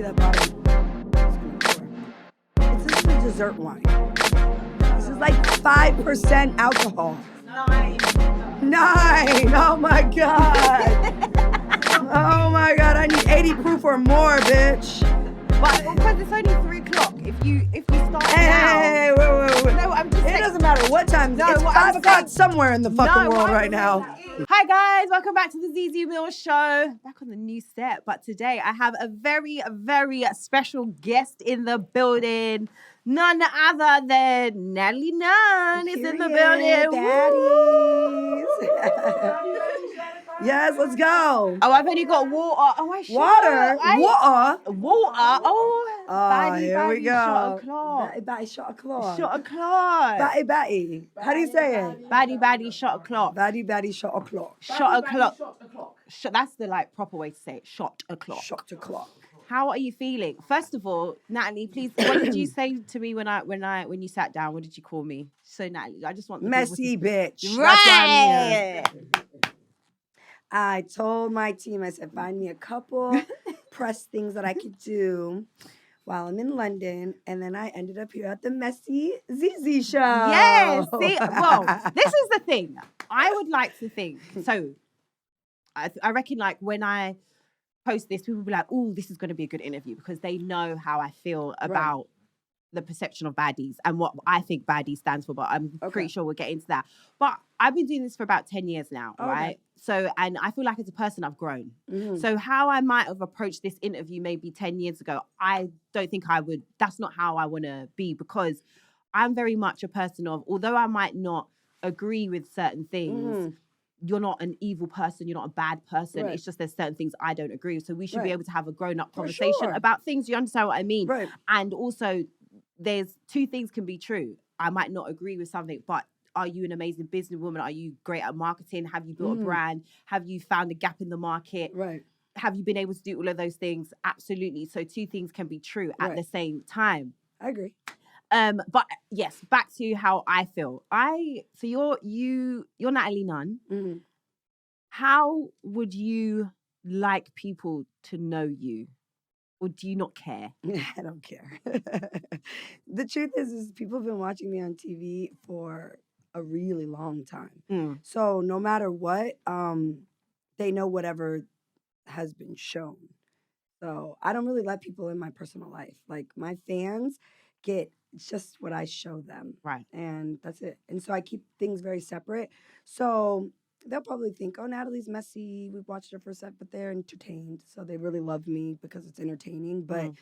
see that bottom. This is a dessert wine. This is like 5% alcohol. 9. Oh my God. Oh my God. I need 80 proof or more, bitch. But because it's only 3 o'clock, if you start Hey, wait. No, I'm just It doesn't matter what time. No, it's what 5 I'm o'clock saying- somewhere in the fucking world right now. Hi guys, welcome back to the Zeze Millz Show. Back on the new set, but today I have a very special guest in the building. None other than Natalie Nunn is in the building. Baddies. Yes, let's go. Oh, I've only got water. Oh, I should. Water. Oh, Here we go. Shot o'clock. Batty, shot o'clock. Shot o'clock. Batty. How do you say it? Baddy, shot o'clock. Batty, shot o'clock. Shot o'clock. That's the proper way to say it. Shot o'clock. Shot o'clock. How are you feeling? First of all, Natalie, please, what did you say to me when you sat down? What did you call me? So Natalie, I just want messy bitch. Right. I told my team, I said, find me a couple press things that I could do while I'm in London. And then I ended up here at the messy Zeze Show. Yes. See, well, this is the thing. I would like to think. So I reckon when I post this, people will be like, oh, this is going to be a good interview because they know how I feel about the perception of Baddies and what I think Baddies stands for, but I'm pretty sure we'll get into that. But I've been doing this for about 10 years now, right? So, and I feel like as a person, I've grown. Mm-hmm. So how I might have approached this interview maybe 10 years ago, I don't think I would, that's not how I want to be because I'm very much a person of, although I might not agree with certain things, you're not an evil person, you're not a bad person. Right. It's just there's certain things I don't agree with. So we should be able to have a grown-up conversation about things. You understand what I mean? Right. And also, there's 2 things can be true. I might not agree with something, but are you an amazing businesswoman? Are you great at marketing? Have you built a brand? Have you found a gap in the market? Right. Have you been able to do all of those things? Absolutely. So 2 things can be true at the same time. I agree. But yes, back to how I feel. So you're Natalie Nunn. Mm-hmm. How would you like people to know you? Or do you not care? I don't care. The truth is people have been watching me on TV for a really long time. Mm. So no matter what, they know whatever has been shown. So I don't really let people in my personal life. Like my fans it's just what I show them. Right. And that's it. And so I keep things very separate. So they'll probably think, oh, Natalie's messy. We've watched her for a sec, but they're entertained. So they really love me because it's entertaining. But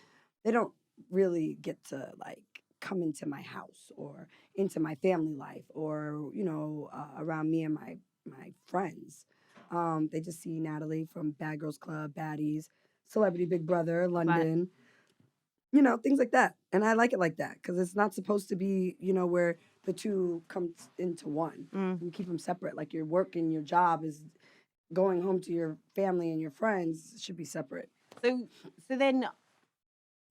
they don't really get to come into my house or into my family life or, around me and my friends. They just see Natalie from Bad Girls Club, Baddies, Celebrity Big Brother, London. Right. Things like that. And I like it like that because it's not supposed to be, where the 2 come into one. You keep them separate. Like your work and your job is going home to your family and your friends should be separate. So then,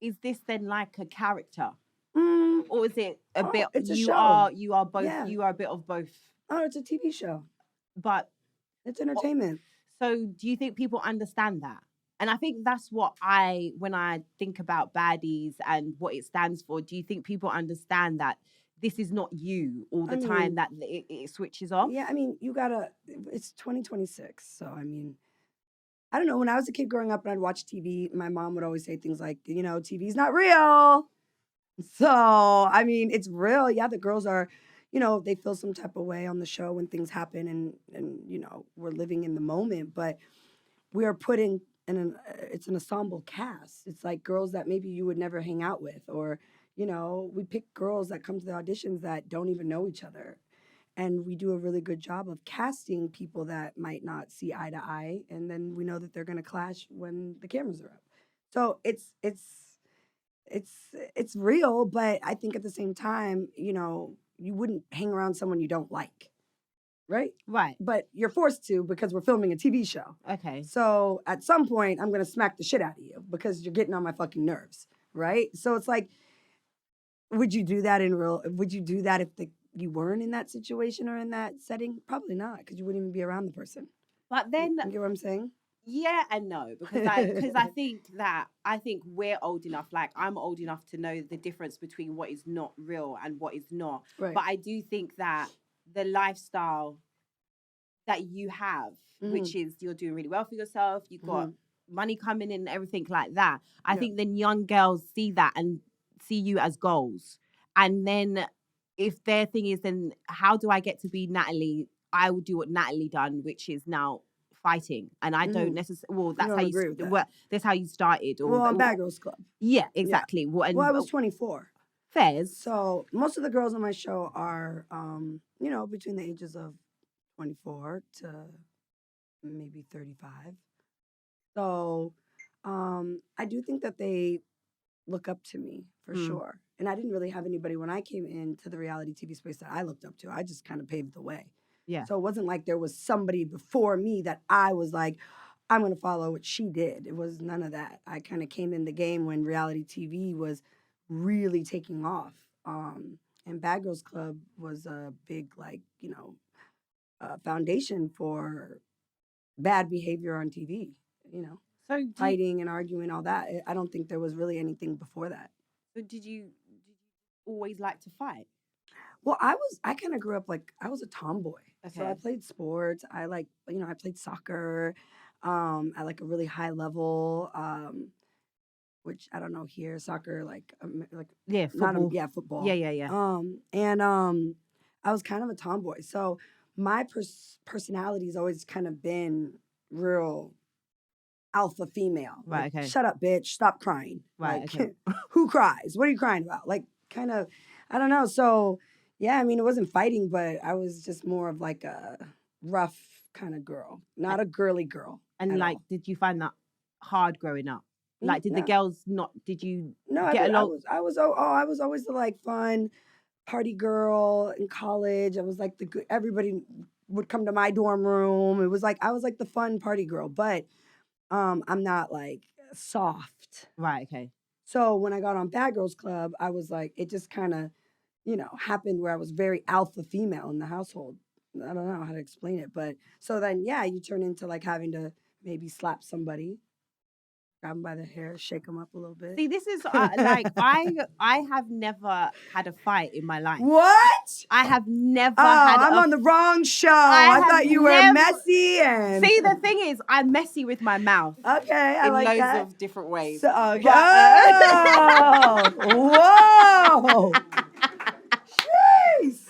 is this then like a character? Or is it a bit, it's a you show. You are both, you are a bit of both? Oh, it's a TV show. But it's entertainment. So do you think people understand that? And I think that's what when I think about Baddies and what it stands for, do you think people understand that this is not you all the time, that it switches off? Yeah, it's 2026. So, I don't know. When I was a kid growing up and I'd watch TV, my mom would always say things like, TV's not real. So, it's real. Yeah, the girls are, they feel some type of way on the show when things happen and we're living in the moment. But we are put in it's an ensemble cast. It's like girls that maybe you would never hang out with, or we pick girls that come to the auditions that don't even know each other, and we do a really good job of casting people that might not see eye to eye, and then we know that they're going to clash when the cameras are up. So it's real, but I think at the same time, you wouldn't hang around someone you don't like. Right? Right. But you're forced to because we're filming a TV show. Okay. So at some point, I'm going to smack the shit out of you because you're getting on my fucking nerves. Right? So it's like, would you do that if you weren't in that situation or in that setting? Probably not, because you wouldn't even be around the person. But then... You get what I'm saying? Yeah and no, because I think we're old enough. Like I'm old enough to know the difference between what is not real and what is not. Right. But I do think that the lifestyle that you have, which is you're doing really well for yourself, you've got money coming in and everything like that. I think then young girls see that and see you as goals. And then if their thing is, then how do I get to be Natalie? I will do what Natalie done, which is now fighting. And I don't necessarily, well, that's how you, that's how you started. Or, well, on Bad Girls Club. Yeah, exactly. Yeah. Well, I was 24. Fairs. So most of the girls on my show are, you know, between the ages of 24 to maybe 35. So I do think that they look up to me for sure. And I didn't really have anybody when I came into the reality TV space that I looked up to. I just kind of paved the way. Yeah. So it wasn't like there was somebody before me that I was like, I'm going to follow what she did. It was none of that. I kind of came in the game when reality TV was really taking off. And Bad Girls Club was a big, like, you know, foundation for bad behavior on TV, you know. So fighting and arguing, all that. I don't think there was really anything before that. So did you always like to fight? Well, I kind of grew up like I was a tomboy. Okay. So I played sports. I played soccer at like a really high level, which I don't know here, soccer, football. Football. Yeah. And I was kind of a tomboy. So my personality's always kind of been real alpha female. Right, okay. Shut up, bitch. Stop crying. Right, like, okay. Who cries? What are you crying about? Like, kind of, I don't know. So, yeah, I mean, it wasn't fighting, but I was just more of like a rough kind of girl, not a girly girl. And like, did you find that hard growing up? Like, did the girls not, did you get along? I was always the like fun party girl in college. I was like everybody would come to my dorm room. It was like, I was like the fun party girl, but I'm not like soft. Right, okay. So when I got on Bad Girls Club, I was like, it just kind of, you know, happened where I was very alpha female in the household. I don't know how to explain it, but so then, yeah, you turn into like having to maybe slap somebody, grab them by the hair, shake them up a little bit. See, this is like, I have never had a fight in my life. What? I have never I'm on the wrong show. I thought you were messy. And see, the thing is, I'm messy with my mouth. Okay, I like that. In loads of different ways. So, okay. Whoa! Jeez.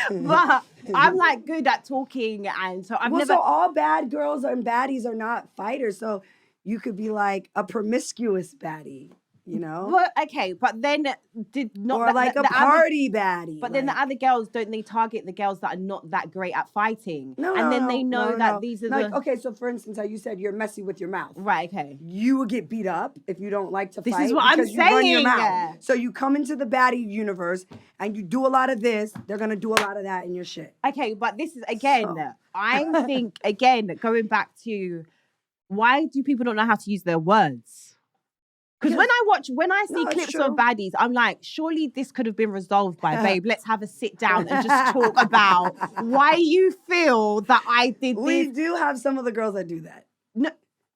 But I'm like good at talking, and so I've never. So all bad girls and baddies are not fighters. So you could be like a promiscuous baddie, you know? Well, okay, but then did not or like a party baddie. But then the other girls, don't they target the girls that are not that great at fighting? No, and then they know that these are like, okay, so for instance, how you said you're messy with your mouth. Right, okay. You would get beat up if you don't like to fight. This is what I'm saying. You run your mouth. So you come into the baddie universe and you do a lot of this, they're going to do a lot of that in your shit. Okay, but this is, again, I think, again, going back to, why do people not know how to use their words? Because when I see clips of baddies, I'm like, surely this could have been resolved by, babe, let's have a sit down and just talk about why you feel that I did this. We do have some of the girls that do that. No,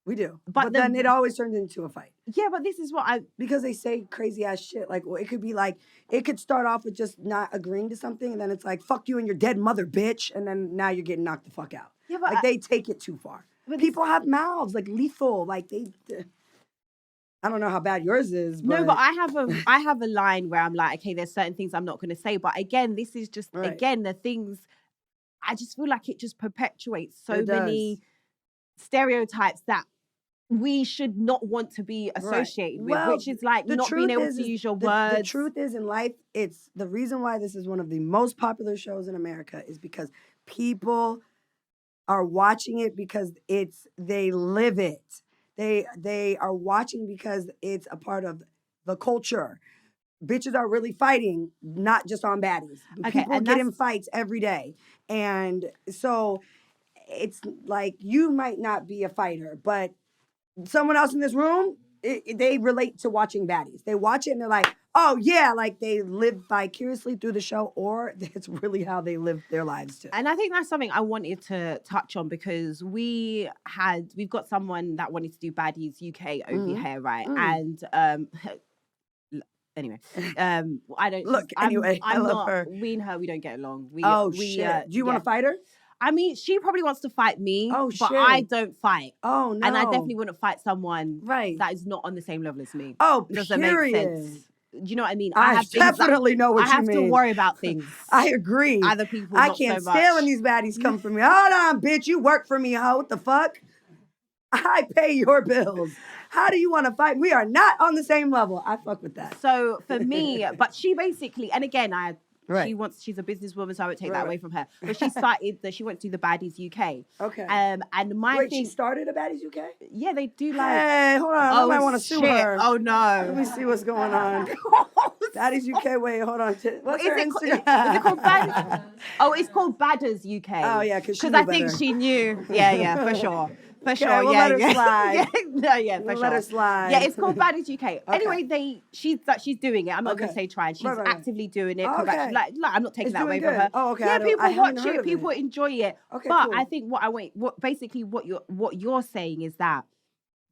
we do. But then it always turns into a fight. Yeah, but this is what because they say crazy ass shit. Like, well, it could be like, it could start off with just not agreeing to something, and then it's like, fuck you and your dead mother, bitch. And then now you're getting knocked the fuck out. Yeah, but like, they take it too far. People have mouths, like lethal. Like, I don't know how bad yours is. But... No, but I have a line where I'm like, okay, there's certain things I'm not going to say. But again, this is just, again, the things, I just feel like it just perpetuates so many stereotypes that we should not want to be associated with, which is like not being able to use your words. The truth is, in life, it's the reason why this is one of the most popular shows in America is because people are watching it because they live it. They are watching because it's a part of the culture. Bitches are really fighting, not just on baddies. Okay, people get in fights every day. And so it's like, you might not be a fighter, but someone else in this room, they relate to watching Baddies. They watch it and they're like, oh yeah, like they live vicariously through the show, or it's really how they live their lives too. And I think that's something I wanted to touch on because we've got someone that wanted to do Baddies UK over here, right? And anyway, I don't look. Anyway, I love not, her. We and her, we don't get along. Shit. Do you want to fight her? I mean, she probably wants to fight me, but I don't fight. Oh no! And I definitely wouldn't fight someone right that is not on the same level as me. Oh, doesn't period. make sense. Do you know what I mean? I definitely know what you mean. I have to worry about things. I agree. Other people, I can't stand when these baddies come for me. Hold on, bitch. You work for me, hoe. What the fuck? I pay your bills. How do you want to fight? We are not on the same level. I fuck with that. So for me, but she basically, and again, she's a businesswoman, so I would take that away from her. But she she went to the Baddies UK. Okay. And she started a Baddies UK? Yeah, they do like. Hey, hold on. I might want to sue her. Oh no. Let me see what's going on. Baddies UK. Wait, hold on. What's her Instagram? Is it called Baddies? Oh, it's called Baddies UK. Oh yeah, because I think she knew. Yeah, for sure. For sure, we'll let her slide. For sure. Let her slide. Yeah, it's called Baddies UK. Anyway, she's doing it. I'm not going to say trying. She's actively doing it. Like, I'm not taking that away from her. Oh, okay. Yeah, people watch it. People enjoy it. Okay, but cool. I think what you're saying is that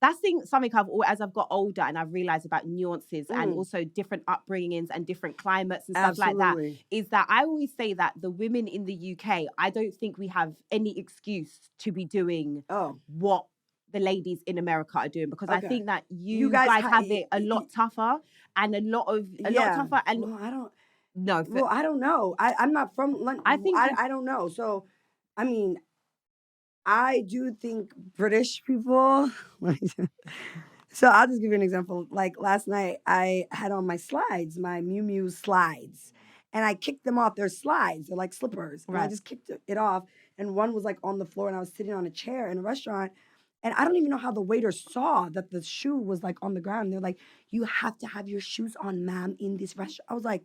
that's something as I've got older and I've realized about nuances and also different upbringings and different climates and stuff like that, is that I always say that the women in the UK, I don't think we have any excuse to be doing what the ladies in America are doing, because I think that you guys have it a lot tougher and a lot tougher. And well, I don't. No. Well, I don't know. I'm not from London. I think I don't know. So, I mean, I do think British people. So I'll just give you an example. Like last night, I had on my slides, my Miu Miu slides, and I kicked them off. They're slides. They're like slippers. And I just kicked it off, and one was like on the floor, and I was sitting on a chair in a restaurant. And I don't even know how the waiter saw that the shoe was like on the ground. They're like, "You have to have your shoes on, ma'am, in this restaurant." I was like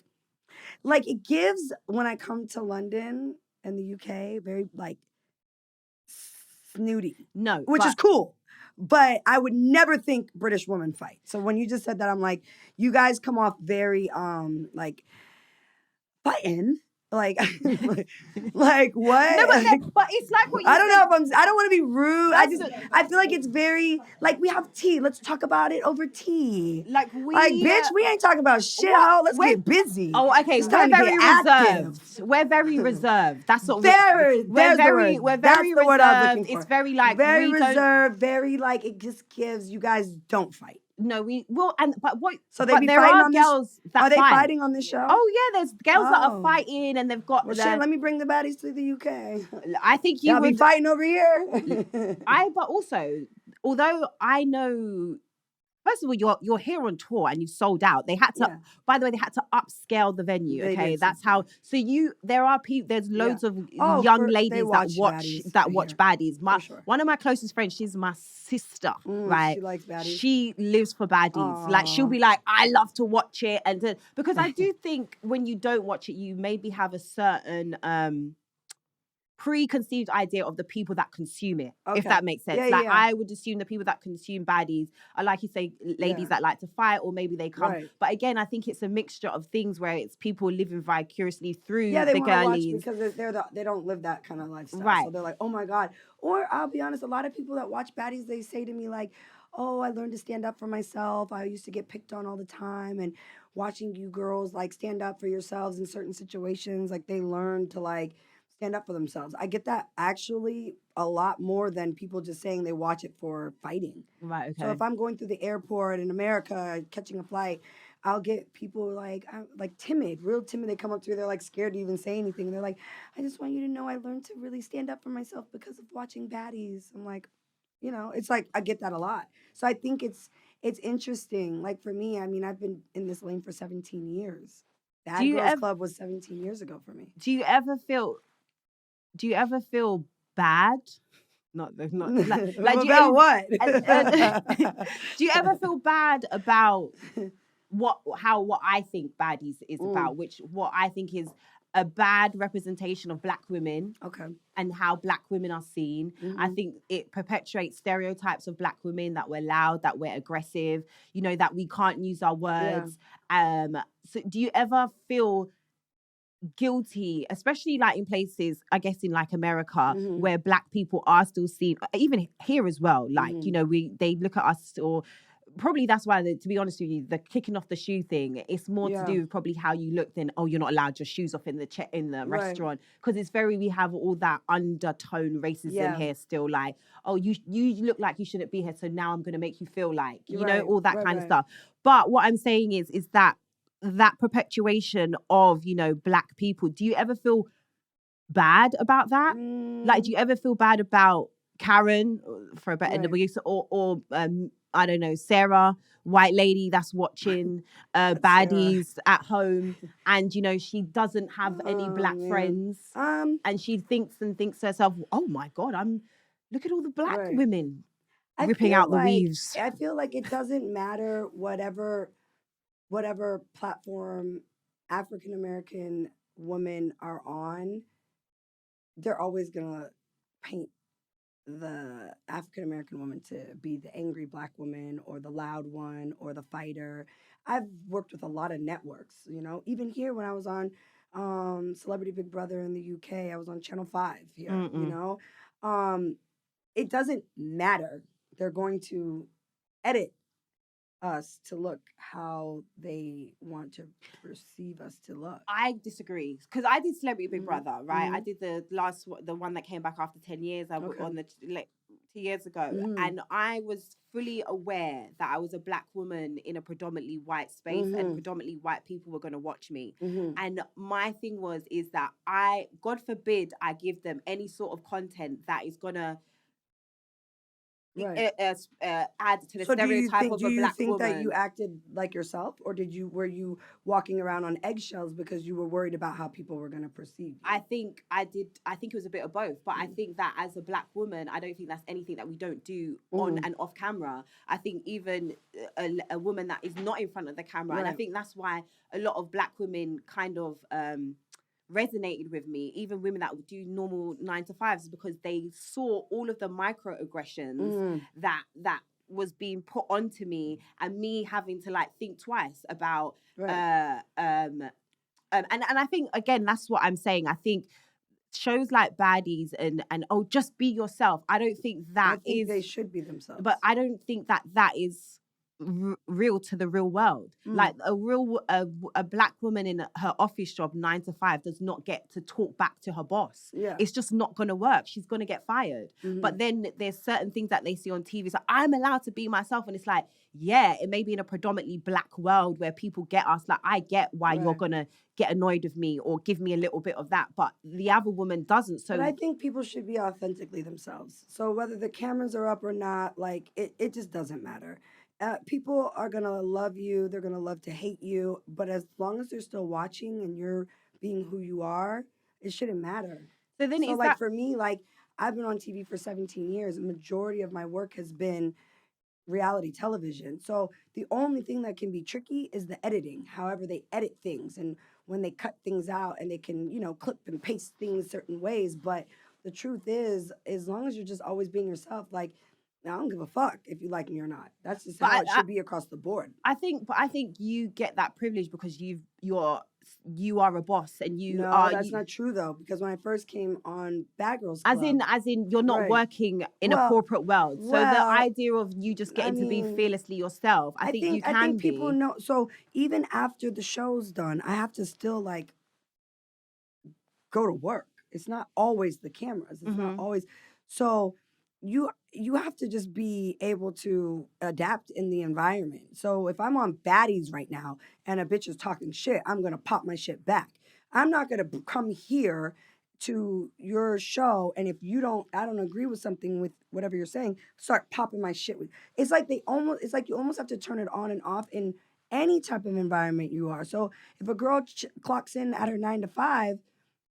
it gives, when I come to London and the UK, very like snooty. No. Which is cool. But I would never think British women fight. So when you just said that, I'm like, you guys come off very like fighting. Like what? No, but it's like what you I don't know if I don't want to be rude. I feel like it's very like, we have tea. Let's talk about it over tea. Like bitch, we ain't talking about shit. Let's get busy. Oh, okay. We're very reserved. We're very reserved. That's what we're very reserved. It's very like very reserved. Very like, it just gives, you guys don't fight. No, we will, but what? So they be there fighting are on girls this, that are they fight. fighting on this show? Oh yeah, there's girls that are fighting, and they've got. Well, shit, let me bring the baddies to the UK. I think you would be fighting over here. But also, although I know. First of all, you're here on tour and you sold out. They had to, by the way, they had to upscale the venue. Okay, that's how. So there's loads of young ladies that watch Baddies. One of my closest friends, she's my sister, right? She likes Baddies. She lives for Baddies. Aww. Like she'll be like, I love to watch it, because I do think when you don't watch it, you maybe have a certain preconceived idea of the people that consume it, if that makes sense. I would assume the people that consume Baddies are, like you say, ladies that like to fight, or maybe they come. Right. But again, I think it's a mixture of things where it's people living vicariously through the girlies. Because they don't live that kind of lifestyle. Right. So they're like, oh my God. Or I'll be honest, a lot of people that watch Baddies, they say to me like, oh, I learned to stand up for myself. I used to get picked on all the time. And watching you girls like stand up for yourselves in certain situations, like they learn to like stand up for themselves. I get that actually a lot more than people just saying they watch it for fighting. Right, okay. So if I'm going through the airport in America, catching a flight, I'll get people like timid, real timid. They come up to me, they're like scared to even say anything. And they're like, I just want you to know I learned to really stand up for myself because of watching Baddies. I'm like, it's like, I get that a lot. So I think it's interesting. Like for me, I mean, I've been in this lane for 17 years. Bad Girls Club was 17 years ago for me. Do you ever feel bad? Not like about what? Do you ever feel bad about what I think Baddies is about? What I think is a bad representation of Black women. Okay. And how Black women are seen. I think it perpetuates stereotypes of Black women, that we're loud, that we're aggressive, you know, that we can't use our words. So do you ever feel guilty, especially like in places, I guess in like America, where Black people are still seen, even here as well, like, you know, they look at us, or probably that's why, to be honest with you, the kicking off the shoe thing, it's more to do with probably how you look than, oh, you're not allowed your shoes off in the restaurant. Because it's we have all that undertone racism here still, like, oh, you look like you shouldn't be here, so now I'm going to make you feel like, you know, all that kind of stuff. But what I'm saying is that perpetuation of, you know, Black people, do you ever feel bad about that? Like, do you ever feel bad about Karen, for a better use, or I don't know, Sarah, white lady that's watching Baddies at home, and, you know, she doesn't have any Black friends, and she thinks to herself, oh my God, look at all the Black women ripping out the weaves. I feel like it doesn't matter whatever platform African American women are on, they're always gonna paint the African American woman to be the angry Black woman, or the loud one, or the fighter. I've worked with a lot of networks, you know, even here when I was on Celebrity Big Brother in the UK, I was on Channel 5 here, you know. It doesn't matter. They're going to edit us to look how they want to perceive us to look. I disagree, because I did Celebrity Big Brother, right? I did the one that came back after 10 years. I was on the 2 years ago, and I was fully aware that I was a Black woman in a predominantly white space, and predominantly white people were going to watch me. And my thing is that God forbid, I give them any sort of content that is going to add to the stereotype of a Black woman. Do you think that you acted like yourself, or were you walking around on eggshells because you were worried about how people were going to perceive you? I think I did. I think it was a bit of both, but I think that as a Black woman, I don't think that's anything that we don't do on and off camera. I think even a woman that is not in front of the camera, and I think that's why a lot of Black women kind of resonated with me, even women that would do normal 9-to-5s, because they saw all of the microaggressions that was being put onto me, and me having to like think twice about and I think, again, that's what I'm saying. I think shows like Baddies and oh, just be yourself, I don't think that they should be themselves, but I don't think that is real to the real world. Like a Black woman in her office job 9-to-5 does not get to talk back to her boss. It's just not going to work. She's going to get fired. But then there's certain things that they see on TV. So I'm allowed to be myself, and it's like, yeah, it may be in a predominantly Black world where people get us, like, I get why you're going to get annoyed with me or give me a little bit of that, but the other woman doesn't. So but I think people should be authentically themselves. So whether the cameras are up or not, like, it just doesn't matter. People are going to love you. They're going to love to hate you. But as long as they're still watching and you're being who you are, it shouldn't matter. So then for me, like, I've been on TV for 17 years. The majority of my work has been reality television. So the only thing that can be tricky is the editing, however they edit things, and when they cut things out, and they can, you know, clip and paste things certain ways. But the truth is, as long as you're just always being yourself, like, I don't give a fuck if you like me or not. That's just how it should be across the board. I think you get that privilege because you are a boss, and that's not true though, because when I first came on Bad Girls Club, as in you're not working in a corporate world. So the idea of you just getting to be fearlessly yourself, I think people know. So even after the show's done, I have to still like go to work. It's not always the cameras. It's not always so. You have to just be able to adapt in the environment. So if I'm on Baddies right now and a bitch is talking shit, I'm going to pop my shit back. I'm not going to come here to your show, and if I don't agree with something with whatever you're saying, start popping my shit with. It's like you almost have to turn it on and off in any type of environment you are. So if a girl clocks in at her 9-to-5,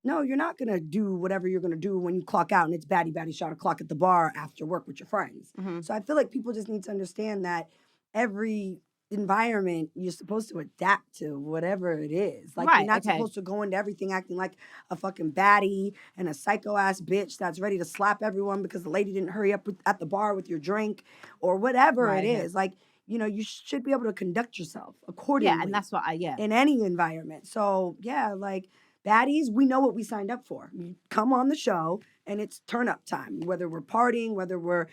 no, you're not going to do whatever you're going to do when you clock out and it's baddie shot o'clock at the bar after work with your friends. So I feel like people just need to understand that every environment, you're supposed to adapt to whatever it is. Like, Right, you're not okay. supposed to go into everything acting like a fucking baddie and a psycho ass bitch that's ready to slap everyone because the lady didn't hurry up at the bar with your drink or whatever Right, it okay. is. Like, you know, you should be able to conduct yourself Yeah, accordingly and that's what in any environment. So yeah, like baddies, we know what we signed up for. You come on the show and it's turn up time, whether we're partying, whether we're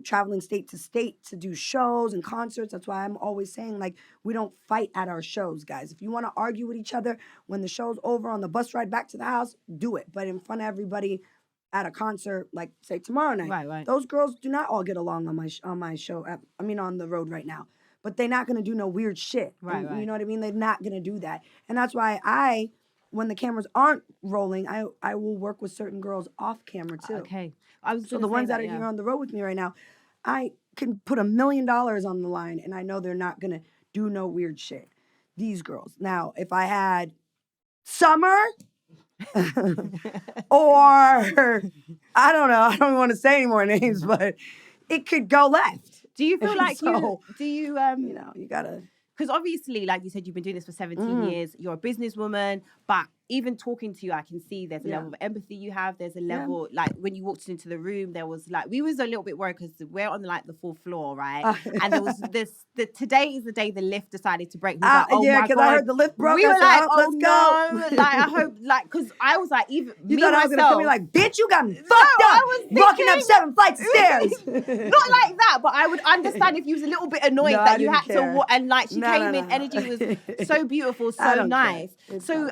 traveling state to state to do shows and concerts. That's why I'm always saying, like, we don't fight at our shows, guys. If you want to argue with each other when the show's over on the bus ride back to the house, do it. But in front of everybody at a concert, like say tomorrow night, Right. those girls do not all get along on my show. On the road right now. But they're not gonna do no weird shit. Right. You know what I mean? They're not gonna do that. And that's why when the cameras aren't rolling, I will work with certain girls off camera too. Okay. I was So the ones that are here on the road with me right now, I can put $1 million on the line and I know they're not gonna do no weird shit. These girls. Now, if I had Summer or I don't know, I don't want to say any more names, but it could go left. Do you feel like So, you know, you gotta. because obviously, like you said, you've been doing this for 17 years. You're a businesswoman, but even talking to you, I can see there's a level of empathy you have. There's a level, like when you walked into the room, there was like, we was a little bit worried because we're on like the 4th floor, right? And there was today is the day the lift decided to break. We was like, oh my God. I heard the lift broke. We were like, oh let's no. go. Like, I hope, like, because I was like, even You me thought I was gonna come in like, bitch, you got me fucked up. I was walking up thinking- 7 flights of stairs. Not like that, but I would understand if you was a little bit annoyed No, that I you didn't had care. to, and like she No, came no, in, no. energy was so beautiful, I so don't nice. care. It's So fine.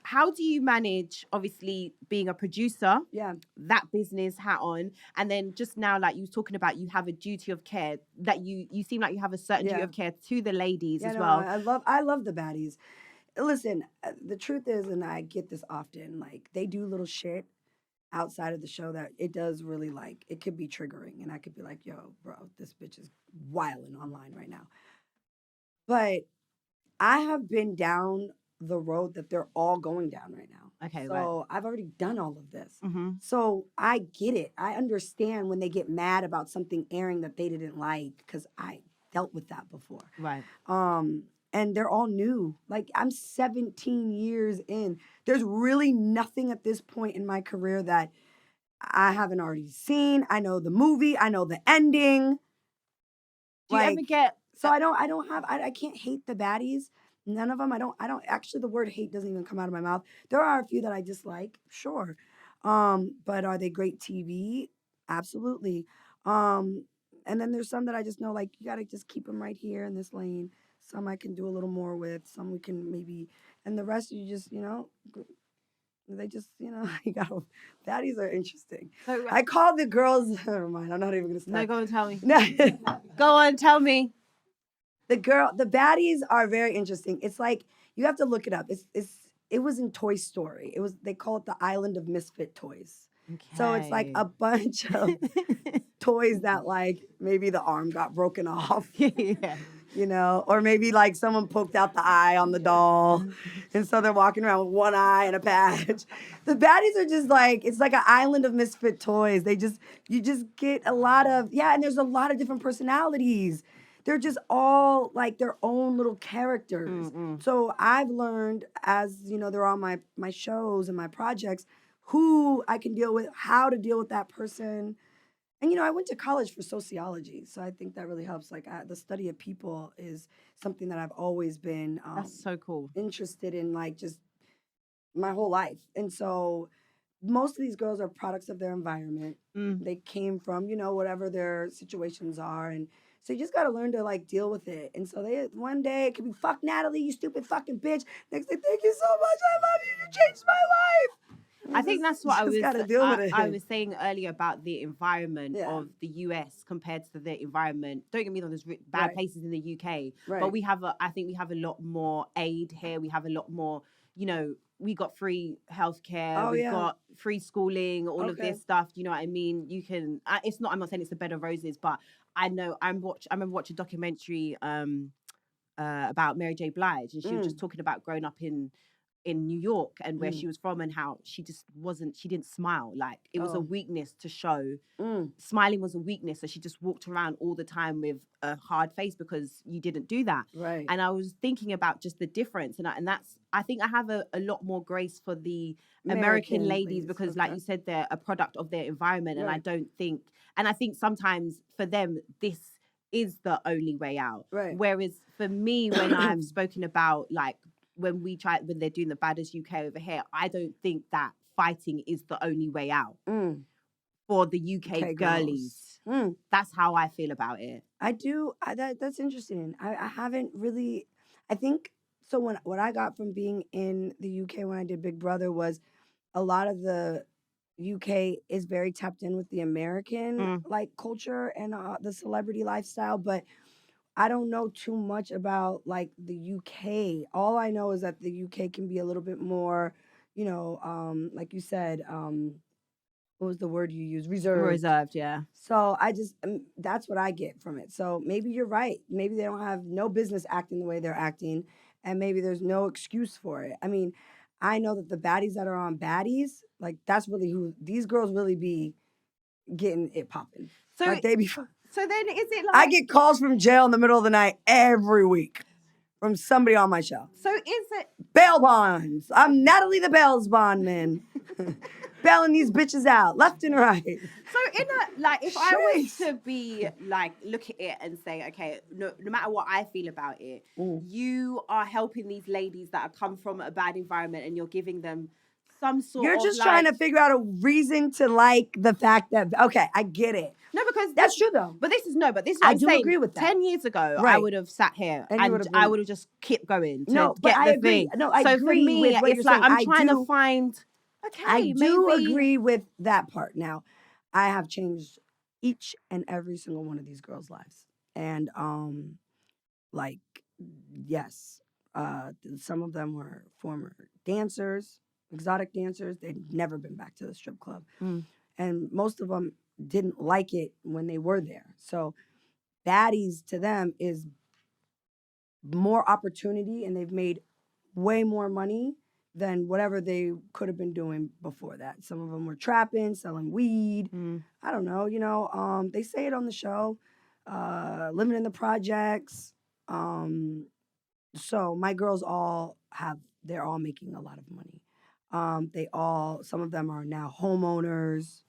how do you manage, obviously, being a producer, Yeah. that business hat on, and then just now, like you was talking about, you have a duty of care, that you seem like you have a certain duty of care to the ladies as well. I love the baddies. Listen, the truth is, and I get this often, like they do little shit outside of the show that it does really like, it could be triggering. And I could be like, yo, bro, this bitch is wilding online right now. But I have been down the road that they're all going down right now. Okay, so I've already done all of this. Mm-hmm. So I get it. I understand when they get mad about something airing that they didn't like because I dealt with that before. Right. And they're all new. Like I'm 17 years in. There's really nothing at this point in my career that I haven't already seen. I know the movie. I know the ending. Do you ever get? So I can't hate the baddies. None of them. I don't actually, the word hate doesn't even come out of my mouth. There are a few that I dislike, sure. But are they great TV? Absolutely. And then there's some that I just know, like, you got to just keep them right here in this lane. Some I can do a little more with, some we can maybe, and the rest you just, they just, you got baddies are interesting. So, I call the girls, never mind, I'm not even going to start. No, go and tell me. No. Go on, tell me. The baddies are very interesting. It's like, you have to look it up. It was in Toy Story. They call it the Island of Misfit Toys. Okay. So it's like a bunch of toys that like maybe the arm got broken off. Yeah. Or maybe like someone poked out the eye on the doll. And so they're walking around with one eye and a patch. The baddies are just like, it's like an island of misfit toys. You just get a lot of, and there's a lot of different personalities. They're just all like their own little characters. Mm-mm. So I've learned as, they're on my shows and my projects, who I can deal with, how to deal with that person. And, I went to college for sociology, so I think that really helps. Like, the study of people is something that I've always been that's so cool, interested in, like, just my whole life. And so most of these girls are products of their environment. They came from, whatever their situations are. And so you just got to learn to, like, deal with it. And so one day it could be, fuck Natalie, you stupid fucking bitch. Next day, thank you so much, I love you, you changed my life. I think that's what I was saying earlier about the environment of the US compared to the environment. Don't get me wrong, there's bad places in the UK, but I think we have a lot more aid here. We have a lot more, we got free healthcare, we've got free schooling, all of this stuff. You know what I mean? You can. I'm not saying it's a bed of roses, but I know I remember watching a documentary about Mary J. Blige, and she was just talking about growing up in in New York and where she was from and how she didn't smile. Like it was a weakness to show. Smiling was a weakness. So she just walked around all the time with a hard face because you didn't do that. Right. And I was thinking about just the difference. And I think I have a lot more grace for the American ladies because like you said, they're a product of their environment. And I think sometimes for them, this is the only way out. Right. Whereas for me, when I've spoken about like, when they're doing the Baddies UK over here, I don't think that fighting is the only way out for the UK girlies. That's how I feel about it. I do. That's interesting. I haven't really. I think so. What I got from being in the UK when I did Big Brother was a lot of the UK is very tapped in with the American like culture and the celebrity lifestyle, but I don't know too much about like the UK. All I know is that the UK can be a little bit more, like you said, what was the word you used? Reserved, yeah. So that's what I get from it. So maybe you're right. Maybe they don't have no business acting the way they're acting, and maybe there's no excuse for it. I mean, I know that the baddies that are on Baddies, like that's really who these girls really be getting it popping. So like they be. So then is it like... I get calls from jail in the middle of the night every week from somebody on my show. So is it... Bail bonds. I'm Natalie the Bails Bondman. Bailing these bitches out left and right. So if I was to be like, look at it and say, okay, no matter what I feel about it, you are helping these ladies that have come from a bad environment and you're giving them some sort of... You're just trying to figure out a reason to like the fact that, okay, I get it. No, because... That's true, though. But this is what I I'm do saying. agree with that. 10 years ago, Right. I would have sat here and I would have just kept going to No, get but I the agree. thing. No, I so agree for me, with what it's you're like saying. I'm trying to find... Okay, I do maybe... agree with that part. Now, I have changed each and every single one of these girls' lives. And, yes, some of them were former dancers, exotic dancers. They'd never been back to the strip club. And most of them didn't like it when they were there. So Baddies to them is more opportunity, and they've made way more money than whatever they could have been doing before that. Some of them were trapping, selling weed. I don't know, they say it on the show, living in the projects. So my girls they're all making a lot of money. Some of them are now homeowners,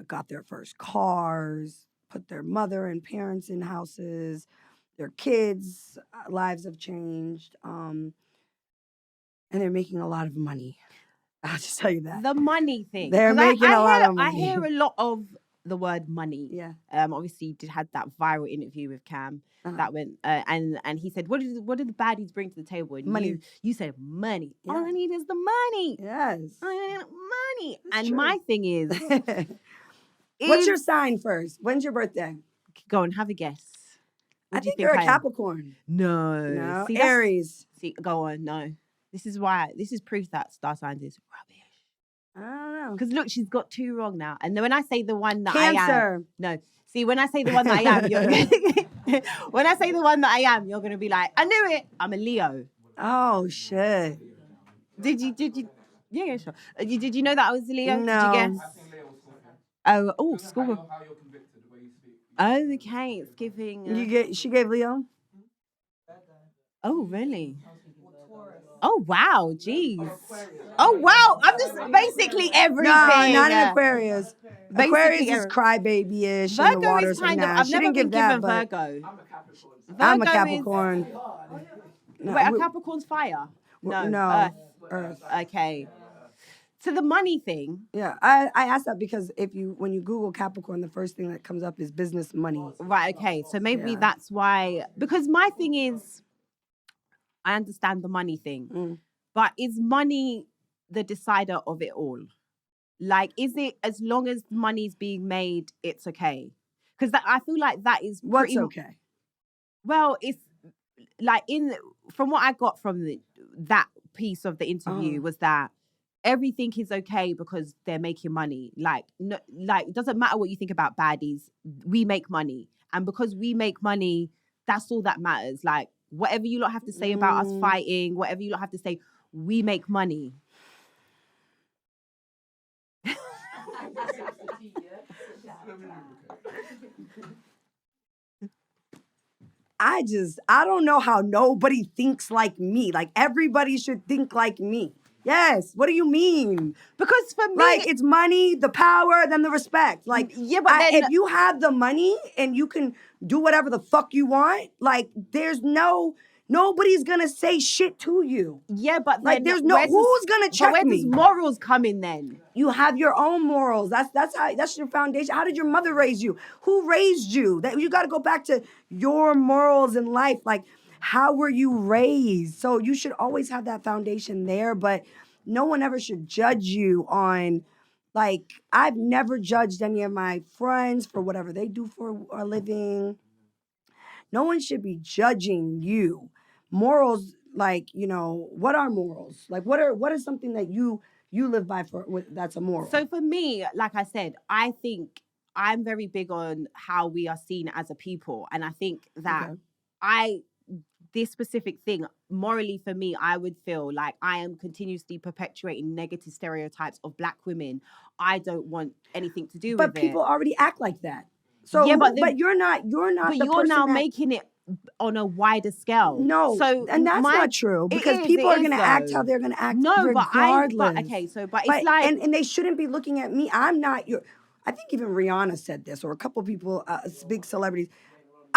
got their first cars, put their mother and parents in houses, their kids' lives have changed. And they're making a lot of money. I'll just tell you that. The money thing. They're making a lot of money. I hear a lot of the word money. Yeah. Obviously, you had that viral interview with Cam that went, and he said, "What did the baddies bring to the table?" And money. You said money. Yeah. All I need is the money. Yes. I need money. That's and true. my thing is, what's your sign first? When's your birthday? Go and have a guess. I think you're a Capricorn. No. See, Aries. Go on. No. This is proof that star signs is rubbish. I don't know. Because look, she's got 2 wrong now. And then when I say the one that Cancer. I am. No. See, when I say the one that I am, when I say the one that I am, you're gonna be like, I knew it. I'm a Leo. Oh shit. Did you yeah, sure. Did you know that I was a Leo? No. Did you guess? Oh, school. Oh, okay. It's giving She gave Leo? Oh, really? Oh, wow. Jeez. Oh, wow. I'm just basically everything. No, not in Aquarius. Basically Aquarius is crybaby-ish. Virgo and the waters is kind of, now. I've She never didn't been give that, given but Virgo. I'm a Virgo Capricorn. No, wait, a Capricorn's fire? No. Earth. Okay. So the money thing. Yeah, I asked that because when you Google Capricorn, the first thing that comes up is business money. Right, okay. So maybe that's why, because my thing is, I understand the money thing, but is money the decider of it all? Like, is it as long as money's being made, it's okay? Because I feel like that is What's okay? Well, it's like from what I got from that piece of the interview was that everything is okay because they're making money. Like, no, like it doesn't matter what you think about Baddies. We make money, and because we make money, that's all that matters. Like, whatever you lot have to say about us fighting, whatever you lot have to say, we make money. I don't know how nobody thinks like me. Like, everybody should think like me. Yes. What do you mean? Because for me, Like, it's money, the power, then the respect. Like, yeah, but then if you have the money and you can do whatever the fuck you want, like, nobody's gonna say shit to you. yeah, but Like, then who's gonna check where me? does morals come in then? You have your own morals. That's your foundation. How did your mother raise you? Who raised you? That you got to go back to your morals in life. Like, how were you raised? So you should always have that foundation there, but no one ever should judge you on, like, I've never judged any of my friends for whatever they do for a living. No one should be judging you. Morals, like, what are morals? Like, what is something that you live by that's a moral? So for me, like I said, I think I'm very big on how we are seen as a people. And I think that this specific thing, morally for me, I would feel like I am continuously perpetuating negative stereotypes of Black women. I don't want anything to do with it. But people already act like that. So yeah, but you're not but you're now making it on a wider scale. No, so and that's not true, because people are going to act how they're going to act regardless. It's like, and they shouldn't be looking at me. I'm not your. I think even Rihanna said this, or a couple people, big celebrities.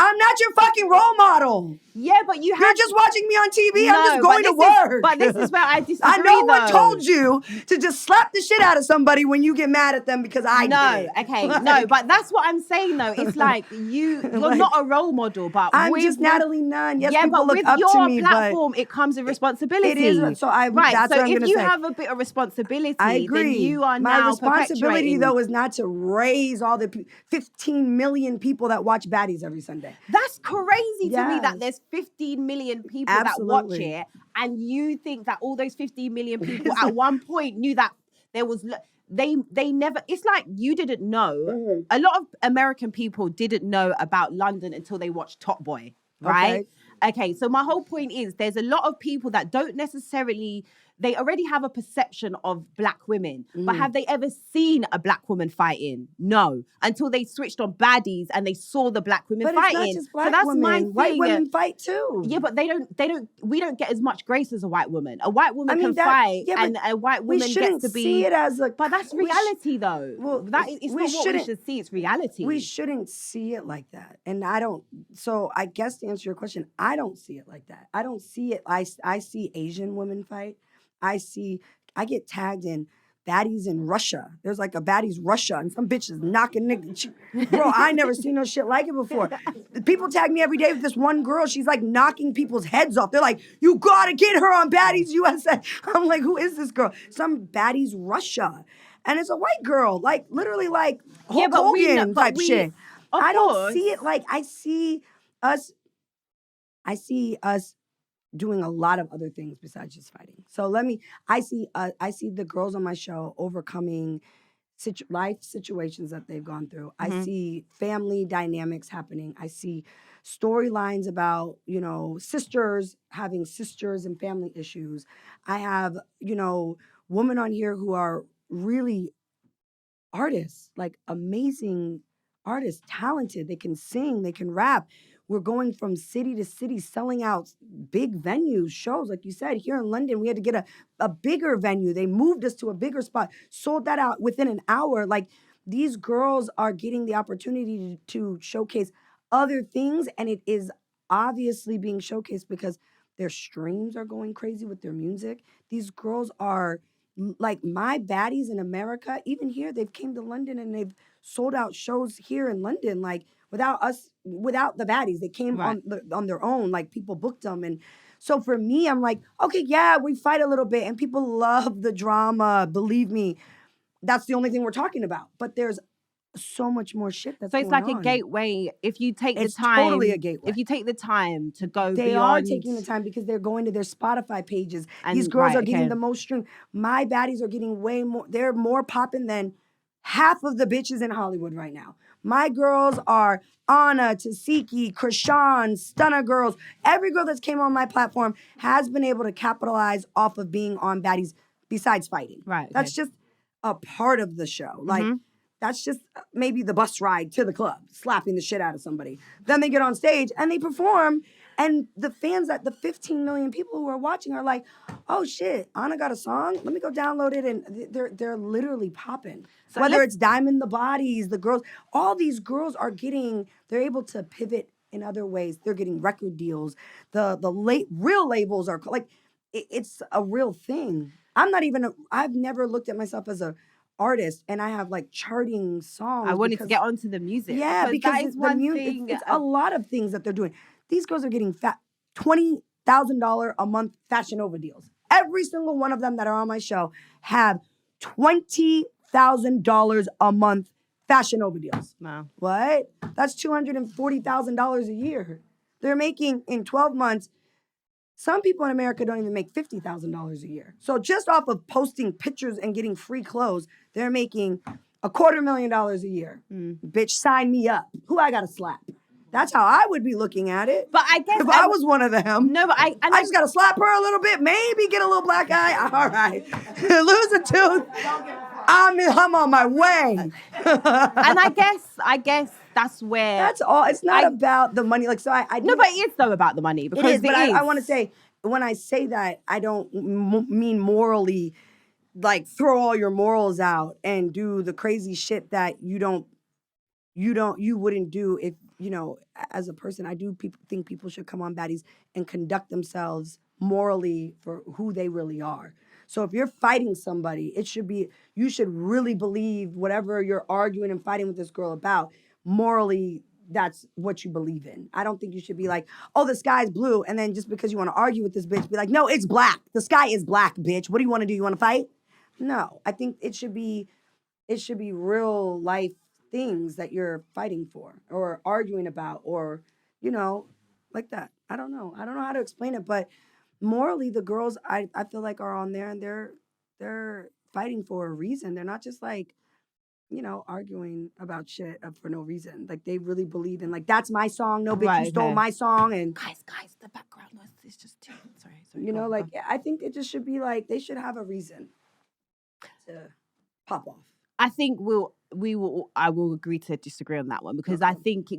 I'm not your fucking role model. Yeah, but you're just watching me on TV. I'm just going to work. But this is where I disagree. I know what told you to just slap the shit out of somebody when you get mad at them because I did. Okay, no, but that's what I'm saying though. It's like you're not a role model, but I'm just Natalie Nunn. Yes, people look up to me, but with your platform, it comes with responsibility. It is. So that's what I'm going to say. So if you have a bit of responsibility, I agree. then you are My now responsibility though is not to raise all the 15 million people that watch Baddies every Sunday. That's crazy to me that there's 15 million people that watch it, and you think that all those 15 million people at one point knew that there was they never. It's like you didn't know. Mm-hmm. A lot of American people didn't know about London until they watched Top Boy, right? Okay, so my whole point is there's a lot of people that don't necessarily. They already have a perception of Black women, but have they ever seen a Black woman fighting? No, until they switched on Baddies and they saw the Black women fighting. It's not just Black women. White women fight too. Yeah, but we don't get as much grace as a white woman. A white woman can fight, and a white woman gets to be. See it as a. But that's reality, though. Well, it's not what we should see. It's reality. We shouldn't see it like that, and I don't. So I guess to answer your question, I don't see it like that. I don't see it. I see Asian women fight. I get tagged in Baddies in Russia. There's like a Baddies Russia, and some bitches knocking niggas. Bro, I never seen no shit like it before. People tag me every day with this one girl. She's like knocking people's heads off. They're like, you gotta get her on Baddies USA. I'm like, who is this girl? Some Baddies Russia. And it's a white girl, like literally like Hulk Hogan type shit. I don't see it like I see us doing a lot of other things besides just fighting. So I see the girls on my show overcoming life situations that they've gone through. Mm-hmm. I see family dynamics happening. I see storylines about, sisters having sisters and family issues. I have, women on here who are really artists, like amazing artists, talented. They can sing, they can rap. We're going from city to city, selling out big venues, shows. Like you said, here in London, we had to get a bigger venue. They moved us to a bigger spot, sold that out within an hour. Like, these girls are getting the opportunity to showcase other things, and it is obviously being showcased because their streams are going crazy with their music. These girls are, like, my baddies in America, even here, they've came to London and they've sold out shows here in London, like, without the baddies. They came on their own, like, people booked them. And so for me, I'm like, okay, yeah, we fight a little bit and people love the drama. Believe me, that's the only thing we're talking about. But there's so much more shit that's going on. So it's like a gateway. If you take it's the time, totally a gateway. If you take the time to go they beyond. They are taking the time because they're going to their Spotify pages. And these girls are getting the most stream. My baddies are getting way more. They're more popping than half of the bitches in Hollywood right now. My girls are Anna, Tasiki, Krishan, Stunner Girls. Every girl that's came on my platform has been able to capitalize off of being on Baddies besides fighting. Right. Okay. That's just a part of the show. Like, that's just maybe the bus ride to the club, slapping the shit out of somebody. Then they get on stage and they perform. And the fans, that the 15 million people who are watching are like, oh shit, Anna got a song? Let me go download it. And they're literally popping. So whether it's Diamond the Bodies, the girls, all these girls are they're able to pivot in other ways. They're getting record deals. The real labels are like, it's a real thing. I've never looked at myself as a artist, and I have like charting songs. I wanted to get onto the music. Yeah, because that is one thing. It's a lot of things that they're doing. These girls are getting $20,000 a month Fashion Nova deals. Every single one of them that are on my show have $20,000 a month Fashion Nova deals. Wow. What? That's $240,000 a year. They're making in 12 months. Some people in America don't even make $50,000 a year. So just off of posting pictures and getting free clothes, they're making $250,000 a year. Bitch, sign me up. Who I gotta slap? That's how I would be looking at it. But I guess if I was one of them. No, but I just gotta slap her a little bit, maybe get a little black eye. All right, lose a tooth. I'm on my way. And I guess that's where. That's all. It's not about the money. Like, so I no, but it is though about the money because it is. But I want to say, when I say that, I don't mean morally. Like, throw all your morals out and do the crazy shit that you wouldn't do if, as a person. I do think people should come on Baddies and conduct themselves morally for who they really are. So if you're fighting somebody, you should really believe whatever you're arguing and fighting with this girl about, morally, that's what you believe in. I don't think you should be like, oh, the sky's blue, and then just because you want to argue with this bitch, be like, no, it's black. The sky is black, bitch. What do you want to do? You want to fight? No, I think it should be real life things that you're fighting for or arguing about or, like that. I don't know how to explain it, but morally the girls I feel like are on there and they're fighting for a reason. They're not just like, arguing about shit for no reason. Like, they really believe in, like, that's my song. No, bitch, you stole my song. And guys, the background noise is just too. Sorry. I think it just should be like, they should have a reason to pop off. I think I will agree to disagree on that one because I think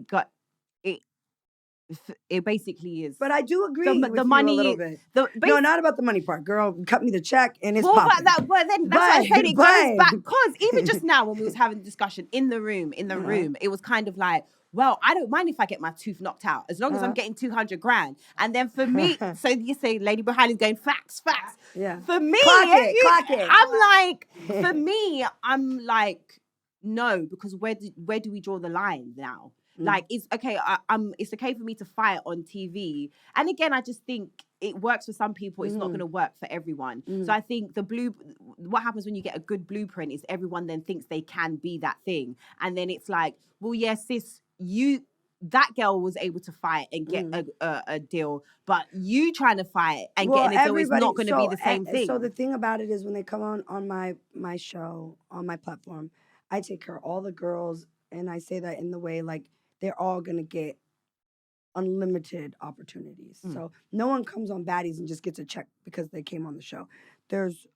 it basically is. But I do agree with the money, you a little bit. No, not about the money part. Girl, cut me the check and it's popping. But then that's why I said it goes back. Because even just now when we was having the discussion in the room, it was kind of like, well, I don't mind if I get my tooth knocked out as long as I'm getting 200 grand. And then for me, so you say Lady Behind is going facts. Yeah. For me, clock it. I'm like, no, because where do we draw the line now? Like, it's okay. It's okay for me to fight on TV. And again, I just think it works for some people. It's not going to work for everyone. So I think what happens when you get a good blueprint is everyone then thinks they can be that thing. And then it's like, well, yes, sis, that girl was able to fight and get a deal, but you trying to fight and getting a deal is not going to be the same thing. So the thing about it is when they come on my show, on my platform, I take care of all the girls, and I say that in the way like they're all going to get unlimited opportunities. So no one comes on Baddies and just gets a check because they came on the show. There's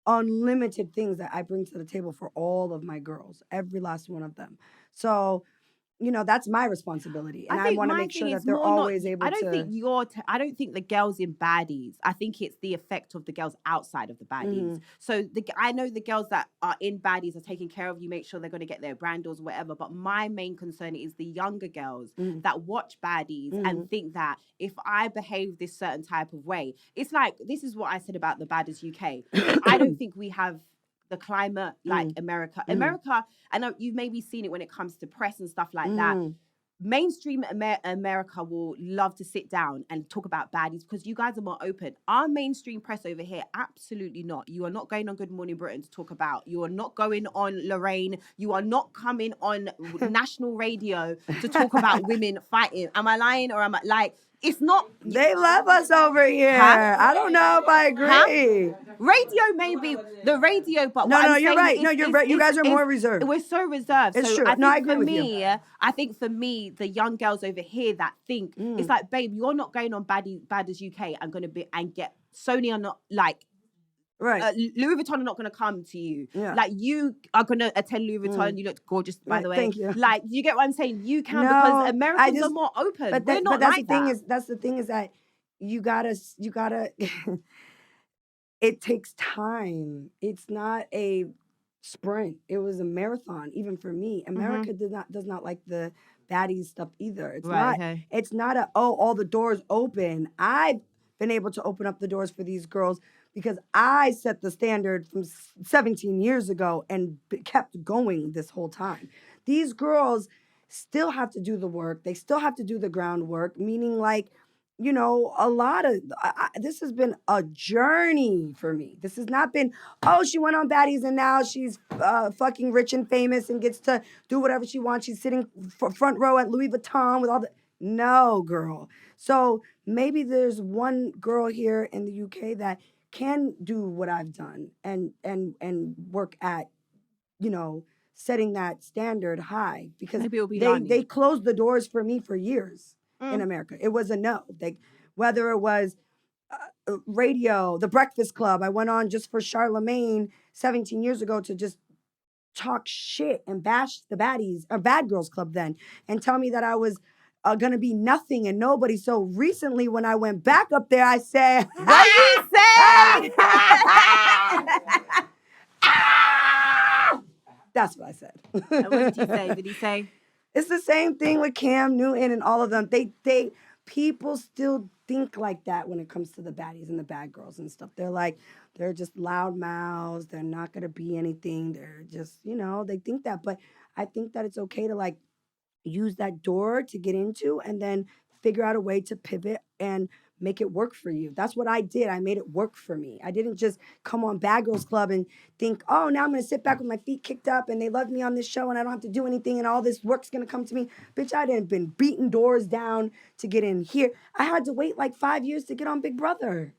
unlimited things that I bring to the table for all of my girls, every last one of them. So, that's my responsibility. And I want to make sure that they're always able to... I don't think the girls in Baddies, I think it's the effect of the girls outside of the Baddies. So I know the girls that are in Baddies are taking care of you, make sure they're going to get their brand deals or whatever. But my main concern is the younger girls that watch Baddies and think that if I behave this certain type of way, it's like, this is what I said about the Baddies UK. I don't think we have the climate like America. America, I know you've maybe seen it when it comes to press and stuff like that. Mainstream America will love to sit down and talk about Baddies because you guys are more open. Our mainstream press over here, absolutely not. You are not going on Good Morning Britain to talk about. You are not going on Lorraine. You are not coming on national radio to talk about women fighting. Am I lying or am I like? it's not. They love us over here. Huh? I don't know if I agree. Radio may be the radio, but No, what no, I'm you're saying right. is, No, you're right. You guys are more reserved. We're so reserved. It's so true. I think No, I agree for with me, I think for me, the young girls over here that think it's like, babe, you're not going on Baddies UK and gonna be and get Sony are not like. Right. Louis Vuitton are not going to come to you. Yeah. Like, you are going to attend Louis Vuitton. You look gorgeous, by the way. Thank you. Like, you get what I'm saying? You can, No, because Americans are more open. But We're not that's like the thing that. is that's the thing is that you gotta it takes time. It's not a sprint. It was a marathon, even for me. America does not like the baddies stuff either. It's not all the doors open. I've been able to open up the doors for these girls because I set the standard from 17 years ago and kept going this whole time. These girls still have to do the work. They still have to do the groundwork, meaning like, you know, a lot of this has been a journey for me. This has not been, oh, she went on Baddies and now she's fucking rich and famous and gets to do whatever she wants. She's sitting front row at Louis Vuitton with all the, no, girl. So maybe there's one girl here in the UK that can do what I've done and work at, you know, setting that standard high, because they closed the doors for me for years in America. It was a no. Whether it was radio, The Breakfast Club, I went on just for Charlemagne 17 years ago to just talk shit and bash the baddies, or Bad Girls Club then, and tell me that I was gonna be nothing and nobody. So recently when I went back up there, I said, what you say? That's what I said. And what did he say? Did he say? It's the same thing with Cam Newton and all of them. People still think like that when it comes to the baddies and the bad girls and stuff. They're just loud mouths. They're not gonna be anything. They're just, you know, they think that. But I think that it's okay to like use that door to get into and then figure out a way to pivot and make it work for you. That's what I did. I made it work for me. I didn't just come on Bad Girls Club and think, oh, now I'm going to sit back with my feet kicked up and they love me on this show and I don't have to do anything and all this work's going to come to me. Bitch, I didn't been beating doors down to get in here. I had to wait like 5 years to get on Big Brother.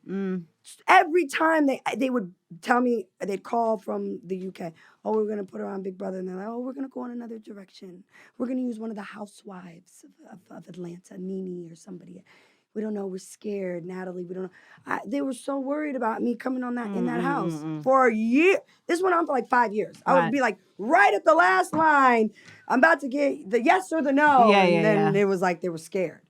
Every time they would tell me, they'd call from the UK, oh, we're going to put her on Big Brother. And they're like, oh, we're going to go in another direction. We're going to use one of the housewives of Atlanta, Nene or somebody. We don't know. We're scared. Natalie, we don't know. They were so worried about me coming on in that house for a year. This went on for like 5 years. I would be like right at the last line. I'm about to get the yes or the no. And then it was like they were scared.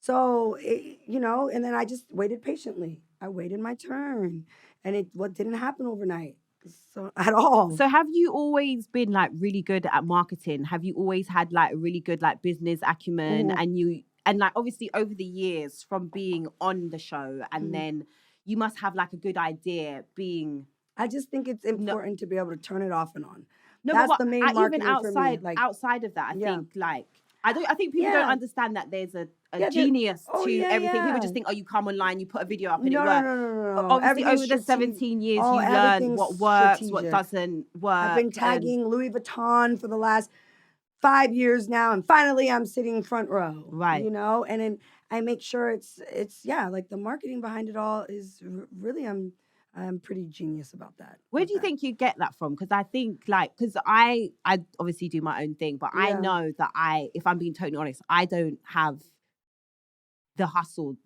So, you know, and then I just waited patiently. I waited my turn. And what didn't happen overnight. So at all. So have you always been like really good at marketing? Have you always had like a really good like business acumen and like obviously over the years from being on the show and then you must have like a good idea being. I just think it's important to be able to turn it off and on. No, that's but the main marketing even outside, for me. Like, outside of that, I think like I think people don't understand that there's a genius to everything. People just think, oh, you come online, you put a video up and it works. No. Obviously, over the 17 years, you learn what works, what doesn't work. I've been tagging Louis Vuitton for the last 5 years now, and finally I'm sitting front row. Right. You know, and then I make sure it's like the marketing behind it all is really I'm pretty genius about that. Where do you think you get that from? Because I think because I obviously do my own thing, but I know that if I'm being totally honest, I don't have the hustle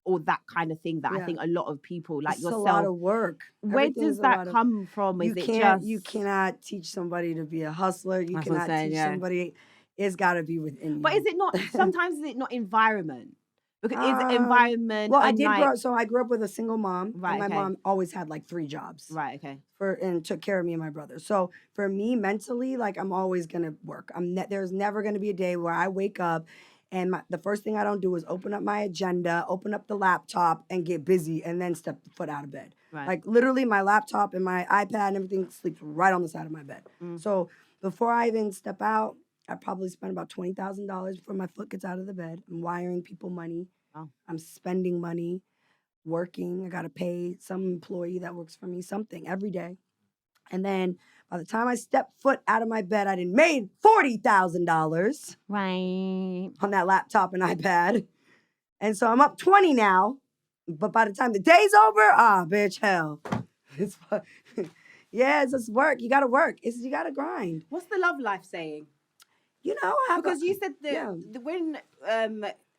or that kind of thing that I think a lot of people like yourself. It's a lot of work. Where does that come from? You cannot teach somebody to be a hustler. You cannot teach somebody. It's got to be within you. But is it not? Sometimes is it not environment? Because is environment. Well, I did grow up. So I grew up with a single mom. Right. And my mom always had like 3 jobs. Right. Okay. And took care of me and my brother. So for me mentally, like I'm always gonna work. There's never gonna be a day where I wake up and the first thing I don't do is open up my agenda, open up the laptop, and get busy, and then step the foot out of bed. Right. Like literally, my laptop and my iPad and everything sleeps right on the side of my bed. So before I even step out, I probably spend about $20,000 before my foot gets out of the bed. I'm wiring people money. Oh. I'm spending money, working. I gotta pay some employee that works for me something every day, and then by the time I step foot out of my bed, I done made $40,000 right on that laptop and iPad. And so I'm up 20 now. But by the time the day's over, bitch, hell. It's yeah, it's just work. You gotta work. You gotta grind. What's the love life saying? You know, because you said when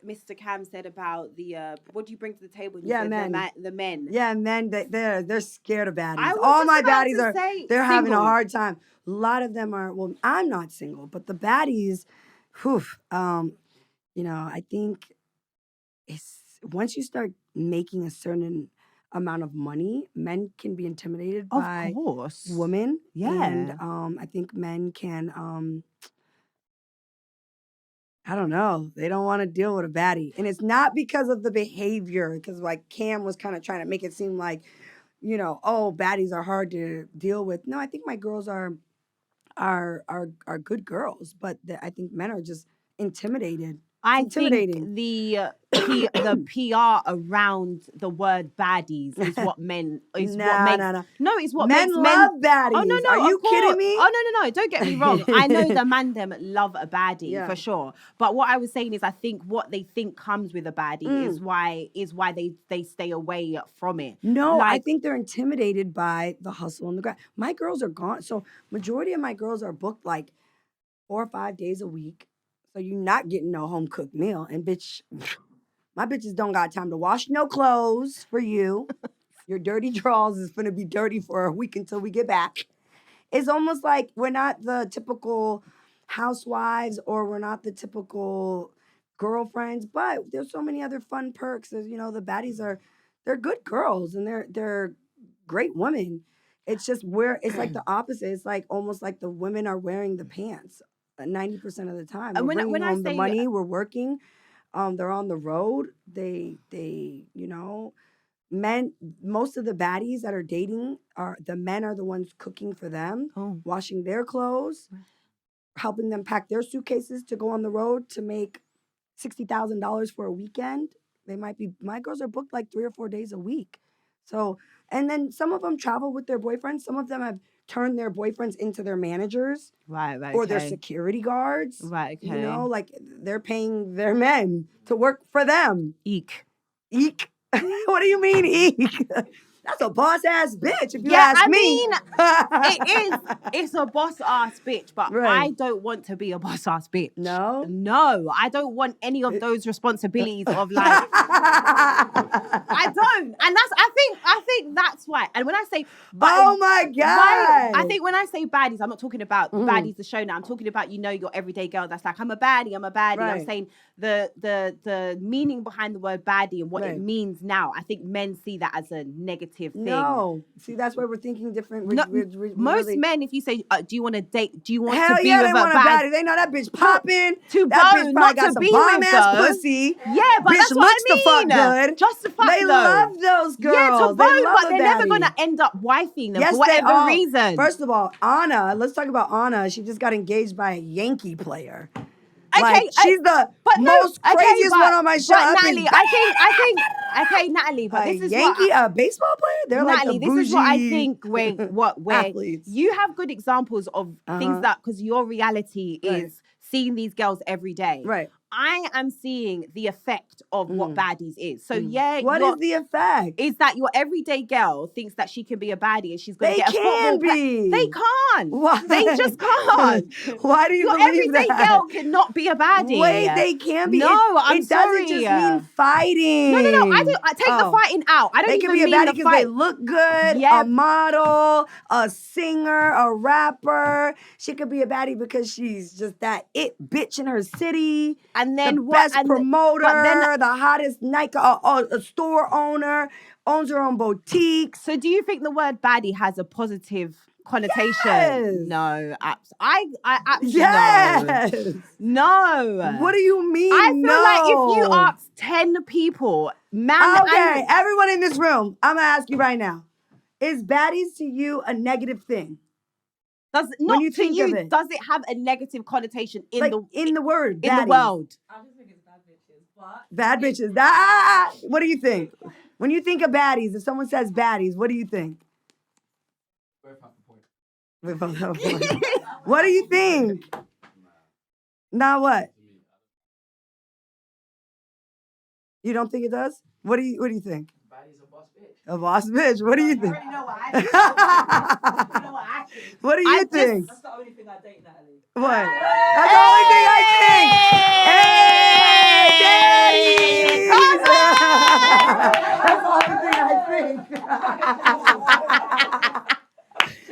Mr. Cam said about the what do you bring to the table? And you said men. The men. Yeah, men. They're scared of baddies. All my baddies are. They're having a hard time. A lot of them are. Well, I'm not single, but the baddies, whew. You know, I think it's once you start making a certain amount of money, men can be intimidated by women. Yeah. And I think men can I don't know. They don't want to deal with a baddie. And it's not because of the behavior, because like Cam was kind of trying to make it seem like, you know, oh, baddies are hard to deal with. No, I think my girls are good girls, but I think men are just intimidated. I think the PR around the word baddies is what men No, it's what men love baddies. Oh no, are you kidding me? Oh no, don't get me wrong. I know the man them love a baddie for sure. But what I was saying is, I think what they think comes with a baddie is why they stay away from it. No, I think they're intimidated by the hustle and the grind. My girls are gone, so majority of my girls are booked like 4 or 5 days a week. So you're not getting no home cooked meal. And bitch, my bitches don't got time to wash no clothes for you. Your dirty drawers is gonna be dirty for a week until we get back. It's almost like we're not the typical housewives or we're not the typical girlfriends, but there's so many other fun perks. There's, you know, the baddies they're good girls and they're great women. It's just it's like the opposite. It's like almost like the women are wearing the pants 90% of the time. We're bringing home the money. We're working. They're on the road. They you know, men. Most of the baddies that are dating the men are the ones cooking for them, washing their clothes, helping them pack their suitcases to go on the road to make $60,000 for a weekend. My girls are booked like 3 or 4 days a week. So, and then some of them travel with their boyfriends. Some of them have turned their boyfriends into their managers. Right. Or their security guards. Right, okay. You know, like they're paying their men to work for them. Eek. What do you mean, eek? That's a boss ass bitch, if you ask me. Mean, it is. It's a boss ass bitch, but I don't want to be a boss ass bitch. No, I don't want any of those responsibilities of like. I don't, and I think that's why. And when I say, oh my god, I think when I say baddies, I'm not talking about baddies the show now. I'm talking about your everyday girl that's like I'm a baddie. Right. I'm saying the meaning behind the word baddie and what it means now. I think men see that as a negative thing. No, see, that's why we're thinking different. Most men, if you say, "Do you want to date? Do you want to be with a baddie?" They know that bitch popping. That bitch probably got some bomb ass pussy. Yeah, but bitch that's what looks I mean. the fuck good. Just the fuck they love those girls. Yeah, to bone, but they're never gonna end up wifing them for whatever reason. First of all, Anna. Let's talk about Anna. She just got engaged by a Yankee player. Okay, like, she's the most craziest one on my show. Natalie, I think, Natalie, but this is Yankee, a baseball player. They're Natalie, like the bougie. This is what I think. Where athletes. You have good examples of things that because your reality is seeing these girls every day. Right. I am seeing the effect of what baddies is. So what is the effect? Is that your everyday girl thinks that she can be a baddie and she's going to get a football player. They can't. Why? They just can't. Why do you believe that? Your everyday girl cannot be a baddie. Wait, they can be. No, I'm sorry. It doesn't just mean fighting. No. I take the fighting out. I don't even mean the fight. They can be a baddie because they look good, a model, a singer, a rapper. She could be a baddie because she's just that it bitch in her city. And then the best promoter, the hottest Nike, a store owner, owns her own boutique. So do you think the word baddie has a positive connotation? Yes. No, I absolutely no. What do you mean? I feel like if you ask 10 people, everyone in this room, I'm gonna ask you right now: is baddies to you a negative thing? Does it have a negative connotation in the word in the world? I just think it's bad bitches, but bad bitches. What do you think? When you think of baddies, if someone says baddies, what do you think? both have the point. We both have a point. What do you think? Now what? You don't think it does? What do you think? Baddies a boss bitch. A boss bitch. What do you You think? already know what I think. You know what I think. What do you think? That's the only thing I date, Natalie. What? That's the only thing I think. Hey, Daddies! That's the only thing I think.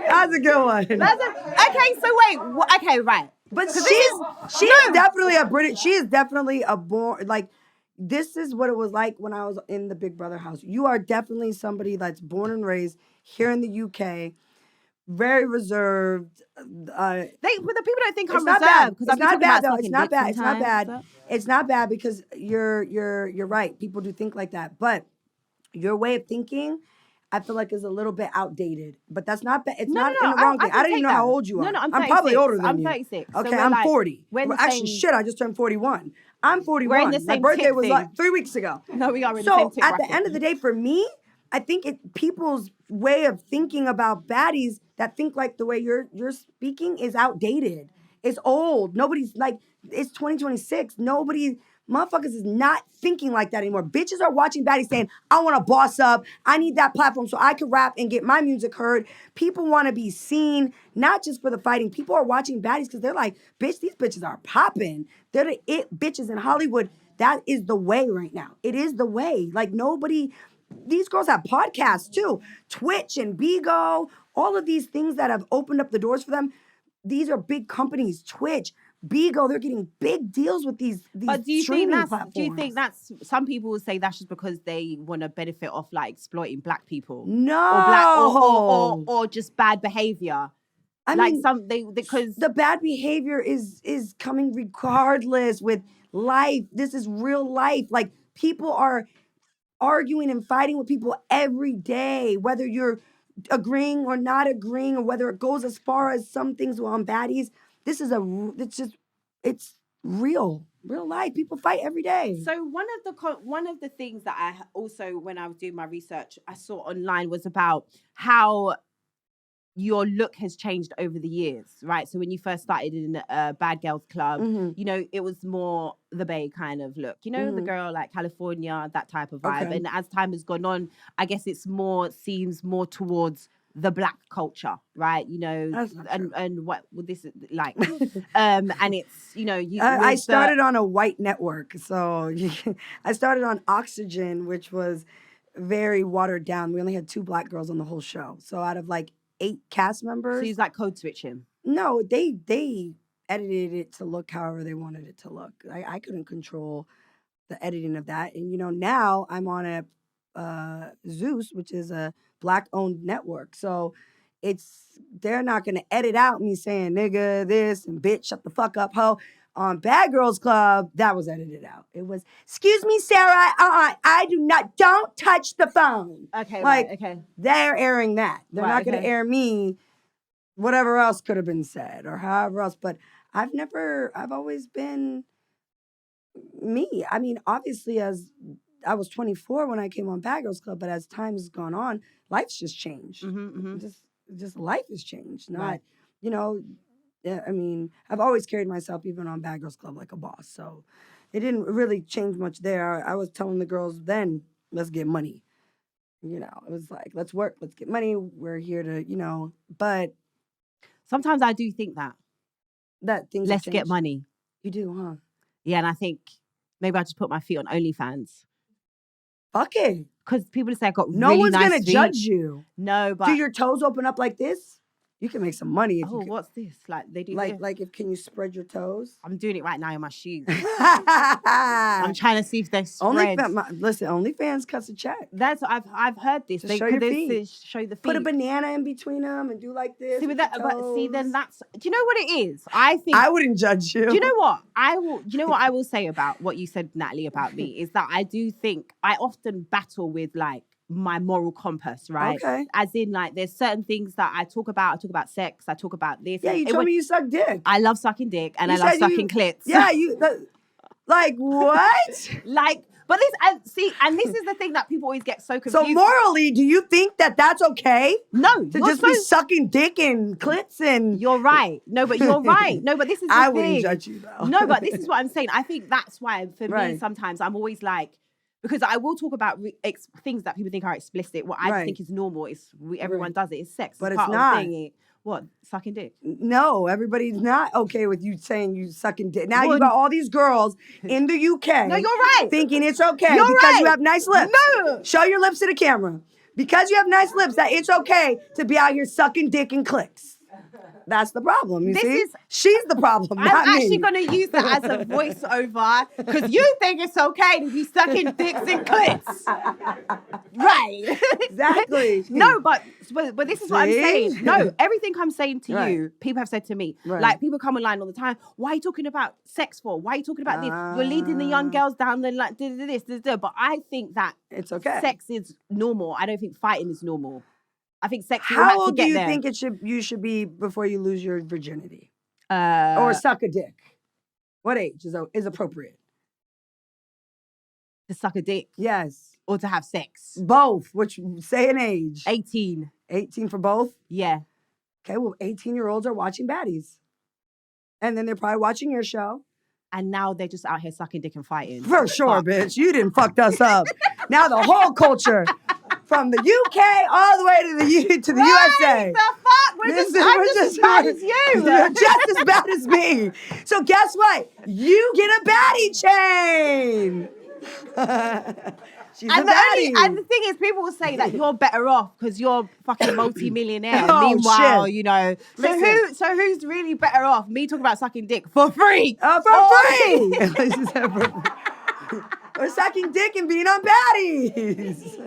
That's a good one. Okay, so wait. Okay, right. But she is definitely a British. She is definitely a born like. This is what it was like when I was in the Big Brother house. You are definitely somebody that's born and raised here in the UK, very reserved. But the people don't think I'm It's not reserved bad. because It's not bad though. It's It's not bad. It's not bad. So. It's not bad because you're right. People do think like that, but your way of thinking, I feel like, is a little bit outdated. But that's not bad. It's not in the wrong thing. I don't even know how old you are. No, I'm probably older than I'm you. 36. Okay, so I'm like, 40. We're in the Actually, same... shit, I just turned 41. I'm 41. We're in the My same birthday tick was thing. like 3 weeks ago. No, we are in the same tick So at bracket. the end of the day, for me, I think people's way of thinking about baddies that think like the way you're speaking is outdated. It's old. Nobody's like, it's 2026. Motherfuckers is not thinking like that anymore. Bitches are watching baddies saying, I want to boss up. I need that platform so I can rap and get my music heard. People want to be seen, not just for the fighting. People are watching baddies because they're like, bitch, these bitches are popping. They're the it bitches in Hollywood. That is the way right now. It is the way. Like these girls have podcasts too. Twitch and Bigo, all of these things that have opened up the doors for them. These are big companies. Twitch, Bigo, they're getting big deals with these streaming platforms. Do you think that's, some people will say that's just because they want to benefit off like exploiting black people? No. Or just bad behavior. I like mean, because the bad behavior is coming regardless with life. This is real life. Like people are arguing and fighting with people every day, whether you're agreeing or not agreeing, or whether it goes as far as some things on baddies. It's real life. People fight every day. So one of the things that I also, when I was doing my research, I saw online was about how your look has changed over the years, right? So when you first started in Bad Girls Club, you know, it was more the Bay kind of look, you know, the girl like California, that type of vibe. Okay. And as time has gone on, I guess seems more towards the black culture, right? You know, and what this is like, and it's, you know, I started on a white network, so I started on Oxygen, which was very watered down. We only had 2 black girls on the whole show, so out of like 8 cast members. So he's like code switching. No, they edited it to look however they wanted it to look. I couldn't control the editing of that, and you know now I'm on a Zeus, which is a black-owned network. So they're not gonna edit out me saying nigga this and bitch shut the fuck up ho. On Bad Girls Club, that was edited out. It was, excuse me, Sarah, don't touch the phone. Okay, like, right, okay. They're airing that. They're not gonna okay. air me whatever else could have been said or however else. But I've always been me. I mean, obviously, as I was 24 when I came on Bad Girls Club, but as time has gone on, life's just changed. Just life has changed. Not, you know, I mean, I've always carried myself, even on Bad Girls Club, like a boss. So it didn't really change much there. I was telling the girls then, let's get money. You know, it was like, let's work, let's get money. We're here to, you know, but sometimes I do think that things let's get money. You do, huh? Yeah, and I think maybe I just put my feet on OnlyFans. Fuck it. Because people say I got no really one's nice gonna feet. judge you. No, but do your toes open up like this? You can make some money if oh, you can. what's this? Like they do like if can you spread your toes? I'm doing it right now in my shoes. I'm trying to see if they spread. OnlyFans cuts a check. That's I've heard this. They show your feet. Show the feet. Put a banana in between them and do like this. See, then that's. Do you know what it is? I think I wouldn't judge you. Do you know what I will? Do you know what I will say about what you said, Natalie, about me is that I do think I often battle with like my moral compass, right? Okay. As in, like, there's certain things that I talk about. I talk about sex. I talk about this. Yeah, you told me you suck dick. I love sucking dick and I love sucking clits. Yeah, like what? Like, but this is the thing that people always get so confused. So morally, do you think that that's okay? No, to just be sucking dick and clits and. You're right. No, but you're right. No, but this is the I thing. wouldn't judge you though. No, but this is what I'm saying. I think that's why for me sometimes I'm always like. because I will talk about things that people think are explicit. What I just Right. think is normal. Everyone does it. It's sex. But it's it's part not. of the thing. What? Sucking dick? No, everybody's not okay with you saying you sucking dick. Now you Well, got all these girls in the UK. No, you're right. Thinking it's okay You're because you right. have nice lips. No. Show your lips to the camera. Because you have nice lips, that it's okay to be out here sucking dick and clicks. That's the problem, you see? She's the problem, not I'm me. actually going to use that as a voiceover because you think it's okay to be sucking dicks and clits. Right. Exactly. No, but this is what I'm See? saying. No, everything I'm saying to Right. you, people have said to me. Right. Like, people come online all the time. Why are you talking about sex for? Why are you talking about this? You're leading the young girls down the like this. But I think that It's okay. sex is normal. I don't think fighting is normal. I think sex. How old do you think you should be before you lose your virginity? Or suck a dick? What age is appropriate? To suck a dick Yes. or to have sex? Both. Which, say an age. 18. 18 for both? Yeah. Okay, well, 18-year-olds are watching Baddies. And then they're probably watching your show. And now they're just out here sucking dick and fighting. For sure, bitch. You didn't fuck us up. Now the whole culture, from the UK all the way to the USA. The fuck? I'm just as bad as you. You're just as bad as me. So guess what? You get a baddie chain. She's a baddie. And the thing is, people will say that you're better off because you're fucking multi-millionaire. Oh, Meanwhile, shit. you know. Listen. So who's really better off? Me talking about sucking dick for free. For free. Or sucking dick and being on Baddies.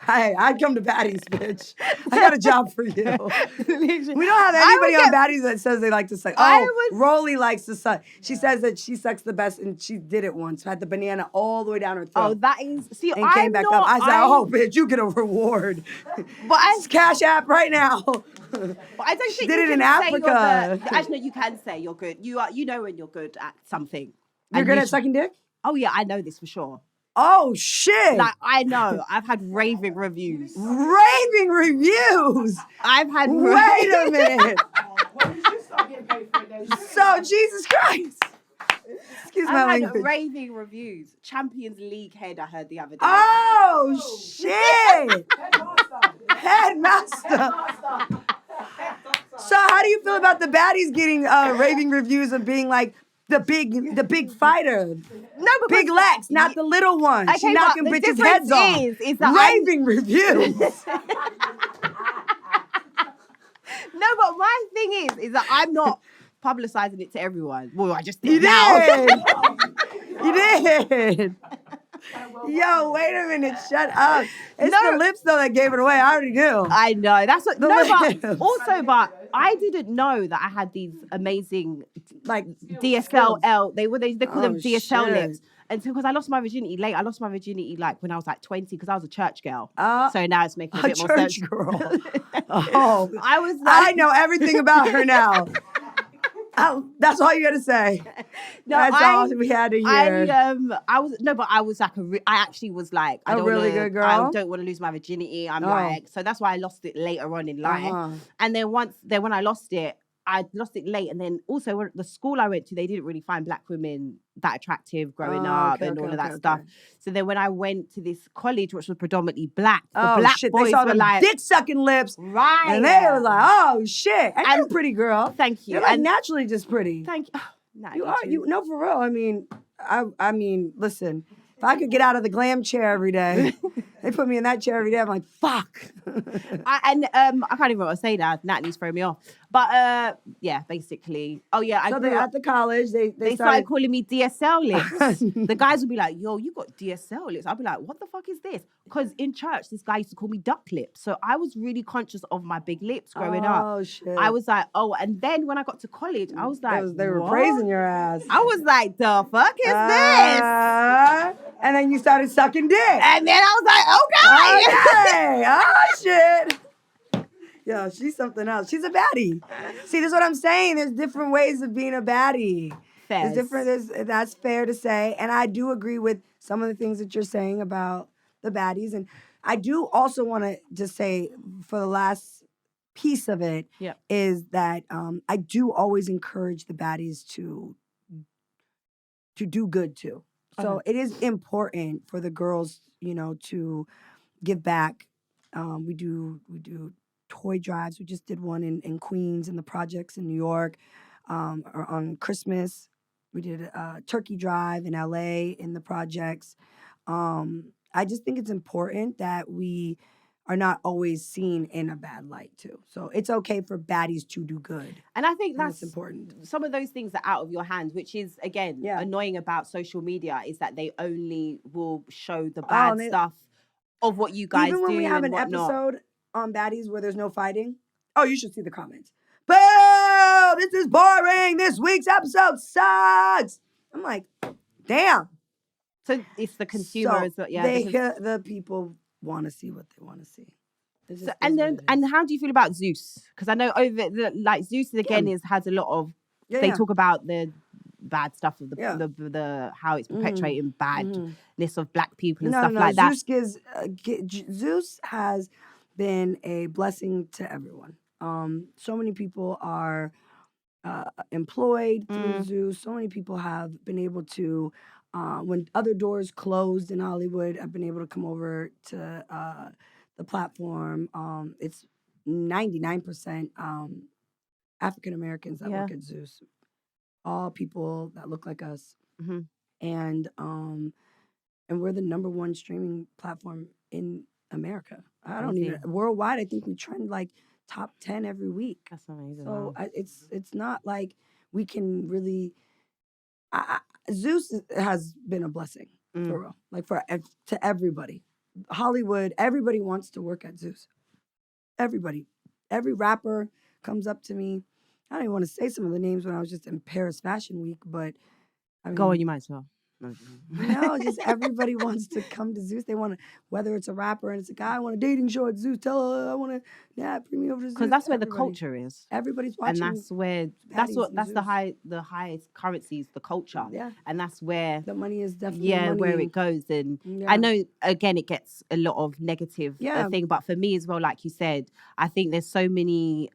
I'd come to Baddies, bitch. I got a job for you. We don't have anybody on Baddies that says they like to suck. Rolly likes to suck. She says that she sucks the best, and she did it once. Had the banana all the way down her throat. Oh, that is... See, and came back up. I said, oh, bitch, you get a reward. But it's Cash App right now. But I don't think did you it can in say Africa. Actually, no, you can say you're good. You know when you're good at something. You're good at sucking dick? Oh, yeah, I know this for sure. Oh, shit. Like, I know. I've had raving reviews. Raving reviews? I've had... Wait a minute. When did you start getting paid for it? So, Jesus Christ. Excuse my I've language. had raving reviews. Champions League head, I heard the other day. Oh, shit. Headmaster. So how do you feel about the Baddies getting raving reviews of being like the big fighter? No, but Big Lex, not the little one. Okay, she knocking but the bitches' heads off. is that raving reviews. No, but my thing is that I'm not publicizing it to everyone. Well, I just did. You now. did. You did. Yo, wait a minute. Shut up. It's the lips, though, that gave it away. I already knew. I know. That's what... The but also, but I didn't know that I had these amazing, like, DSL. They call them DSL lips. And so, because I lost my virginity late. I lost my virginity, like, when I was, like, 20, because I was a church girl. So now it's making a bit more sense. Church girl. Oh. I was like... I know everything about her now. That's all you gotta say. No, that's all we had to hear. I actually was like, I don't really good girl. I don't want to lose my virginity. I'm like, so that's why I lost it later on in life. And then when I lost it late. And then also the school I went to, they didn't really find black women that attractive growing up and all of that stuff. So then when I went to this college, which was predominantly black, black shit. boys They saw were them like dick sucking lips. Right. And they were like, oh shit. And you're a pretty girl. Thank you. You're like naturally just pretty. Thank you. You are. No, for real. I mean, listen. If I could get out of the glam chair every day, they put me in that chair every day. I'm like, fuck. I can't even remember what I say now. Natalie's throwing me off. But yeah, basically. Oh yeah, So at the college, they started calling me DSL lips. The guys would be like, yo, you got DSL lips. I'd be like, what the fuck is this? Because in church, this guy used to call me duck lips. So I was really conscious of my big lips growing up. Oh shit. I was like, oh, and then when I got to college, I was like, they were praising your ass. I was like, the fuck is this? And then you started sucking dick. And then I was like, okay. Oh shit. Yo, she's something else. She's a baddie. See, this is what I'm saying. There's different ways of being a baddie. That's fair to say. And I do agree with some of the things that you're saying about the baddies. And I do also want to just say, for the last piece of it, is that I do always encourage the baddies to do good too. So it is important for the girls, to give back. We do toy drives. We just did one in Queens in the projects in New York. Or on Christmas, we did a turkey drive in LA in the projects. I just think it's important that we are not always seen in a bad light too. So it's okay for baddies to do good. And I think And that's important. Some of those things are out of your hands, which is, again, annoying about social media, is that they only will show the bad stuff of what you guys do. Even when we have an whatnot. episode on Baddies where there's no fighting, you should see the comments. Boo! This is boring. This week's episode sucks. I'm like, damn. So it's the consumer as well. Yeah. The people want to see what they want to see. So, and how do you feel about Zeus? Because I know Zeus again has a lot of. They talk about the bad stuff of the how it's perpetuating badness of black people and stuff like that. Zeus has been a blessing to everyone. So many people are employed through Zeus. So many people have been able to, when other doors closed in Hollywood, I've been able to come over to the platform. It's 99% African Americans that work at Zeus. All people that look like us. And we're the #1 streaming platform in America. I don't even worldwide. I think we trend like top 10 every week. That's amazing. So it's not like we can really. Zeus has been a blessing for real, like to everybody. Hollywood, everybody wants to work at Zeus. Everybody, every rapper comes up to me. I don't even want to say some of the names when I was just in Paris Fashion Week, but I mean, go on, you might as well. No, just everybody wants to come to Zeus. They want to, whether it's a rapper and it's a guy, I want a dating show at Zeus. Tell her I want to, bring me over to Zeus. Because that's where the culture is. Everybody's watching. And that's where, the highest currency is the culture. Yeah. And that's where the money is definitely where it goes. And I know, again, it gets a lot of negative thing. But for me as well, like you said, I think there's so many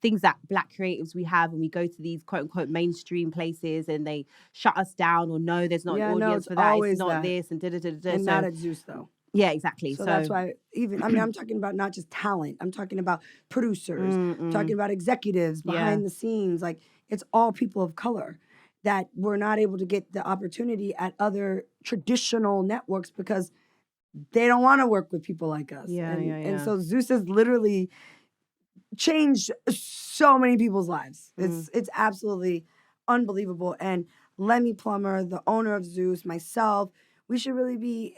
things that black creatives we have, and we go to these quote unquote mainstream places and they shut us down, or no, there's not an audience for that. It's not this and da-da-da-da. And not at Zeus though. Yeah, exactly. So that's why I'm talking about not just talent. I'm talking about producers, talking about executives behind the scenes. Like, it's all people of color that were not able to get the opportunity at other traditional networks because they don't want to work with people like us. And so Zeus has literally changed so many people's lives. It's absolutely unbelievable. And Lemmy Plummer, the owner of Zeus, myself, we should really be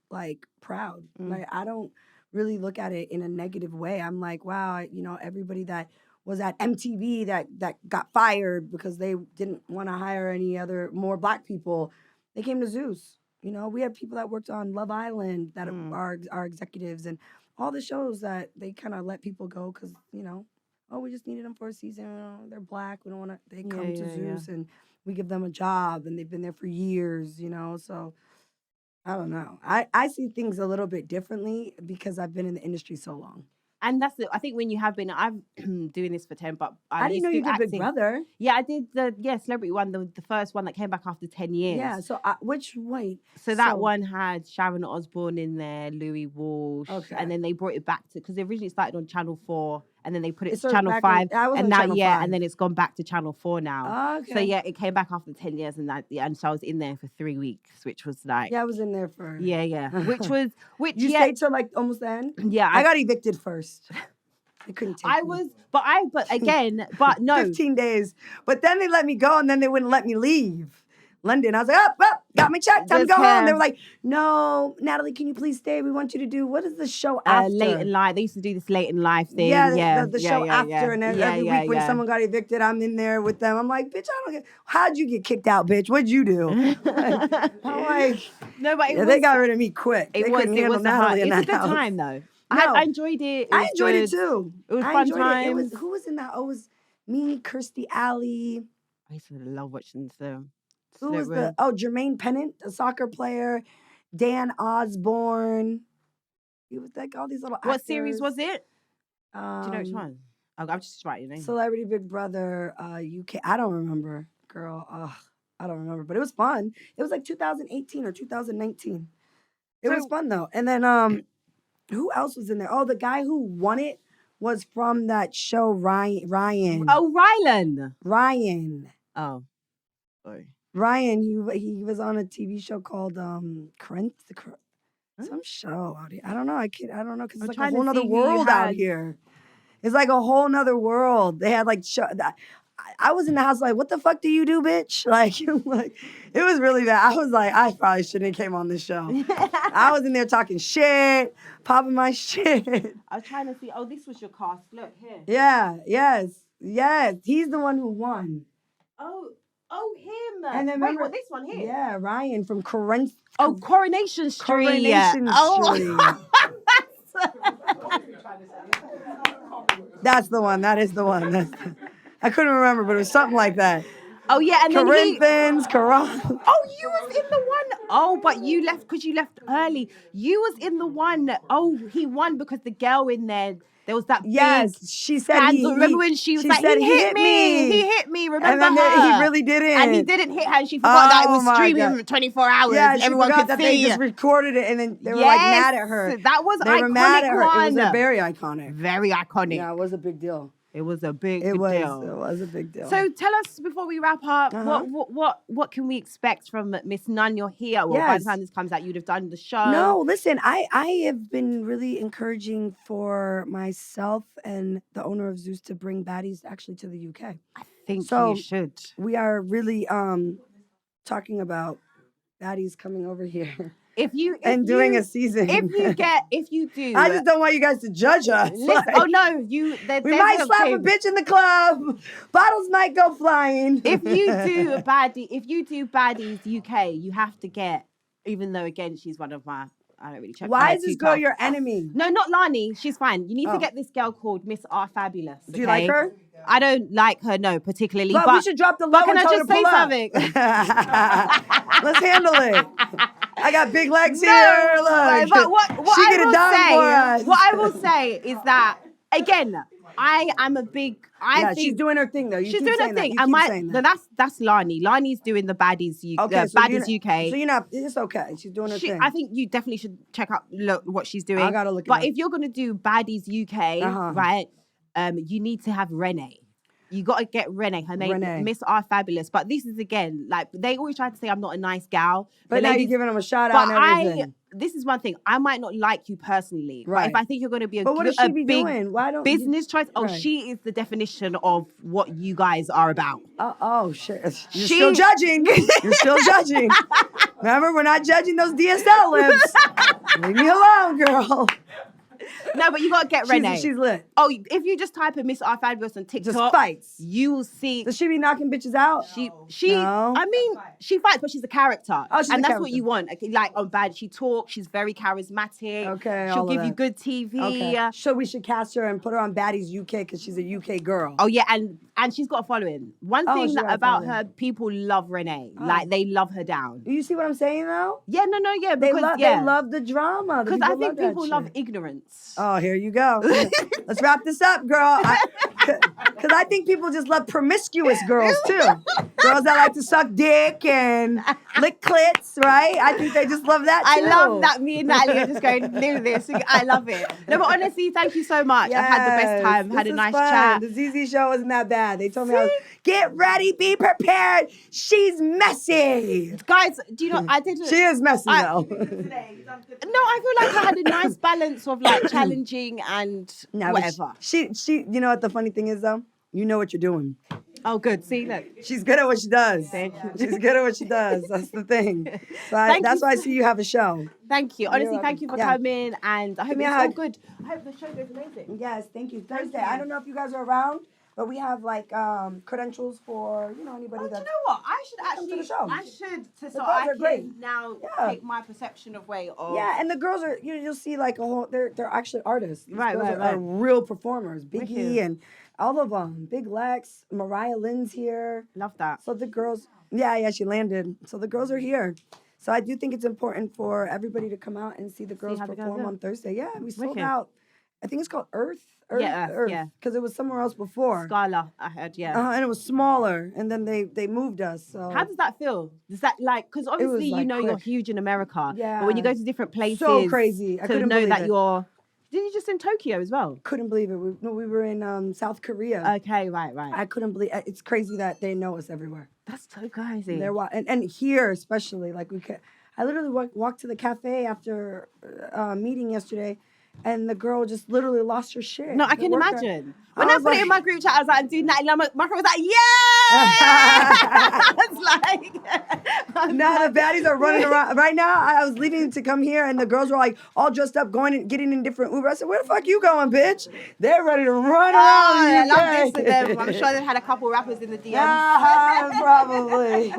like proud. Like, I don't really look at it in a negative way. I'm like, wow, everybody that was at MTV that got fired because they didn't want to hire any other more black people, they came to Zeus. We have people that worked on Love Island that are executives, and all the shows that they kind of let people go because, we just needed them for a season. They're black. We don't want to. They come to Zeus and we give them a job, and they've been there for years, So I don't know. I see things a little bit differently because I've been in the industry so long. And that's it. I think when you have been, I'm doing this for 10, but I didn't know you did Big Brother. Yeah, I did the celebrity one, the first one that came back after 10 years. Yeah. So So that one had Sharon Osbourne in there, Louis Walsh, and then they brought it back to, because they originally started on Channel 4, and then they put it to Channel 5, and now Channel 5. and then it's gone back to Channel 4 now. Okay. So it came back after 10 years, and so I was in there for 3 weeks, which was like, I was in there for which you stayed till like almost the end. Yeah, I got evicted first. They couldn't take me. But no. 15 days. But then they let me go, and then they wouldn't let me leave London. I was like, got me checked. Time to go home. They were like, no, Natalie, can you please stay? We want you to do, what is the show after? Late in Life. They used to do this Late in Life thing. The show after. And then every week when someone got evicted, I'm in there with them. I'm like, bitch, how'd you get kicked out, bitch? What'd you do? I'm like, no, but they got rid of me quick. They couldn't handle Natalie in that house. It's a good time, though. No. I enjoyed it. I enjoyed it too. It was fun time. Who was in that? Oh, it was me, Kirstie Alley. I used to love watching them. Who was Jermaine Pennant, a soccer player, Dan Osborne. He was like all these little actors. What series was it? Do you know which one? I'm just writing your name. Celebrity Big Brother, UK. I don't remember, girl. Ugh. I don't remember, but it was fun. It was like 2018 or 2019. It was fun though. And then who else was in there? Oh, the guy who won it was from that show Ryan. Oh, Rylan. Ryan. Oh. Sorry. Ryan, he was on a TV show called some show out here. I don't know. I don't know because it's like a whole nother world out here. It's like a whole nother world. They had like I was in the house like, what the fuck do you do, bitch? Like, it was really bad. I was like, I probably shouldn't have came on this show. I was in there talking shit, popping my shit. I was trying to see. Oh, this was your cast. Look here. Yeah. Yes. He's the one who won. Oh, him. And then wait, what, this one here? Yeah, Ryan from Coronation Street. Coronation Street. That's the one. That is the one. I couldn't remember, but it was something like that. Oh, yeah. And then Corinthians, Quran. Oh, you was in the one. Oh, but you left because you left early. You was in the one. Oh, he won because the girl in there was that big she said remember when she was like, he hit me. He hit me. Remember and then he really didn't. And he didn't hit her. And she forgot that it was streaming for 24 hours. Yeah, everyone could that see. They just recorded it and then they were like mad at her. That was they iconic were mad at her. one. It was very iconic. Very iconic. Yeah, it was a big deal. It was a big deal. It was a big deal. So tell us before we wrap up, what can we expect from Miss Nunn? You're here. Well, by the time this comes out, you'd have done the show. No, listen, I have been really encouraging for myself and the owner of Zeus to bring Baddies actually to the UK. I think you should. We are really talking about Baddies coming over here. Doing a season. If you do. I just don't want you guys to judge us. Oh no, we might slap a bitch in the club. Bottles might go flying. If you do Baddies UK, you have to get, even though again she's one of my, I don't really check. Why is this girl your enemy? No, not Lani. She's fine. You need to get this girl called Miss R Fabulous. Do you like her? I don't like her, no, particularly. But we should drop the low and tell her to pull up. Something? Let's handle it. I got big legs here. Look. But what I will say is that, again, I am a big. I think she's doing her thing though. She's doing her thing. That's Lani. Lani's doing the Baddies UK. UK. So you're not. It's okay. She's doing her thing. I think you definitely should check out what she's doing. I gotta look. But if you're gonna do Baddies UK, right? You need to have Renee. You got to get Renee. Her name, Miss R Fabulous. But this is again, like they always try to say I'm not a nice gal. But now you're giving them a shout out and everything. This is one thing. I might not like you personally, right? But if I think you're going to be what does she be big doing? Why don't business choice? Oh, she is the definition of what you guys are about. Oh shit! You're still judging. You're still judging. Remember, we're not judging those DSL lips. Leave me alone, girl. No, but you got to get Renee. She's lit. Oh, if you just type in Miss R Fabulous on TikTok, just fights. You will see. Does she be knocking bitches out? No. I mean, she fights, but she's a character. Oh, and that's what you want. Like on Bad, she talks. She's very charismatic. Okay, she'll give you good TV. Okay. So we should cast her and put her on Baddies UK because she's a UK girl. Oh yeah, and she's got a following. One thing about her, people love Renee. Like they love her down. You see what I'm saying thougw? Yeah, yeah. They love the drama. Because I think people love ignorance. Oh, here you go. Let's wrap this up, girl. Because I think people just love promiscuous girls, too. Girls that like to suck dick and lick clits, right? I think they just love that, too. I love that me and Natalie are just going to do this. I love it. No, but honestly, thank you so much. I've had the best time. Had a nice chat. The Zeze show wasn't that bad. They told me, get ready, be prepared. She's messy. Guys, do you know, I did... She is messy, though. No, I feel like I had a nice balance of like challenging and whatever. She, you know what the funny thing is though? You know what you're doing. Oh, good. See, look. She's good at what she does. Thank you. She's good at what she does. That's the thing. So that's why I see you have a show. Thank you. Honestly, thank you for coming, and I hope it's all good. I hope the show goes amazing. Yes, thank you. Thursday. I don't know if you guys are around, but we have like credentials for anybody that. You know what? I should actually. To the show. I should so I can great. Now take my perception of weight off. Yeah, and the girls are you'll see like a whole. They're actually artists. These right. Are real performers. Biggie and all of them. Big Lex, Mariah Lynn's here. Love that. So the girls. Yeah, she landed. So the girls are here. So I do think it's important for everybody to come out and see the girls perform on Thursday. Yeah, we sold out I think it's called Earth. Yeah, Earth, yeah. Because it was somewhere else before. Scala, I heard, yeah. And it was smaller, and then they moved us. So how does that feel? Does that like, because obviously like you're quick. huge in America, Yeah. but when you go to different places, so crazy. I to couldn't know believe that it. you're. Didn't you just in Tokyo as well? Couldn't believe it. We were in South Korea. Okay, right. I couldn't believe it's crazy that they know us everywhere. That's so crazy. And here especially, like I literally walked to the cafe after a meeting yesterday, and the girl just literally lost her shit. No, I The can worker. imagine. When I was put it in my like- group chat, I was like, dude, Natalie, my friend was like, yeah! It's like, Now the baddies are running around. Right now, I was leaving to come here, and the girls were like all dressed up, getting in different Uber. I said, "Where the fuck you going, bitch?" They're ready to run around. I in love UK. this for them. I'm sure they've had a couple rappers in the DMs. Probably.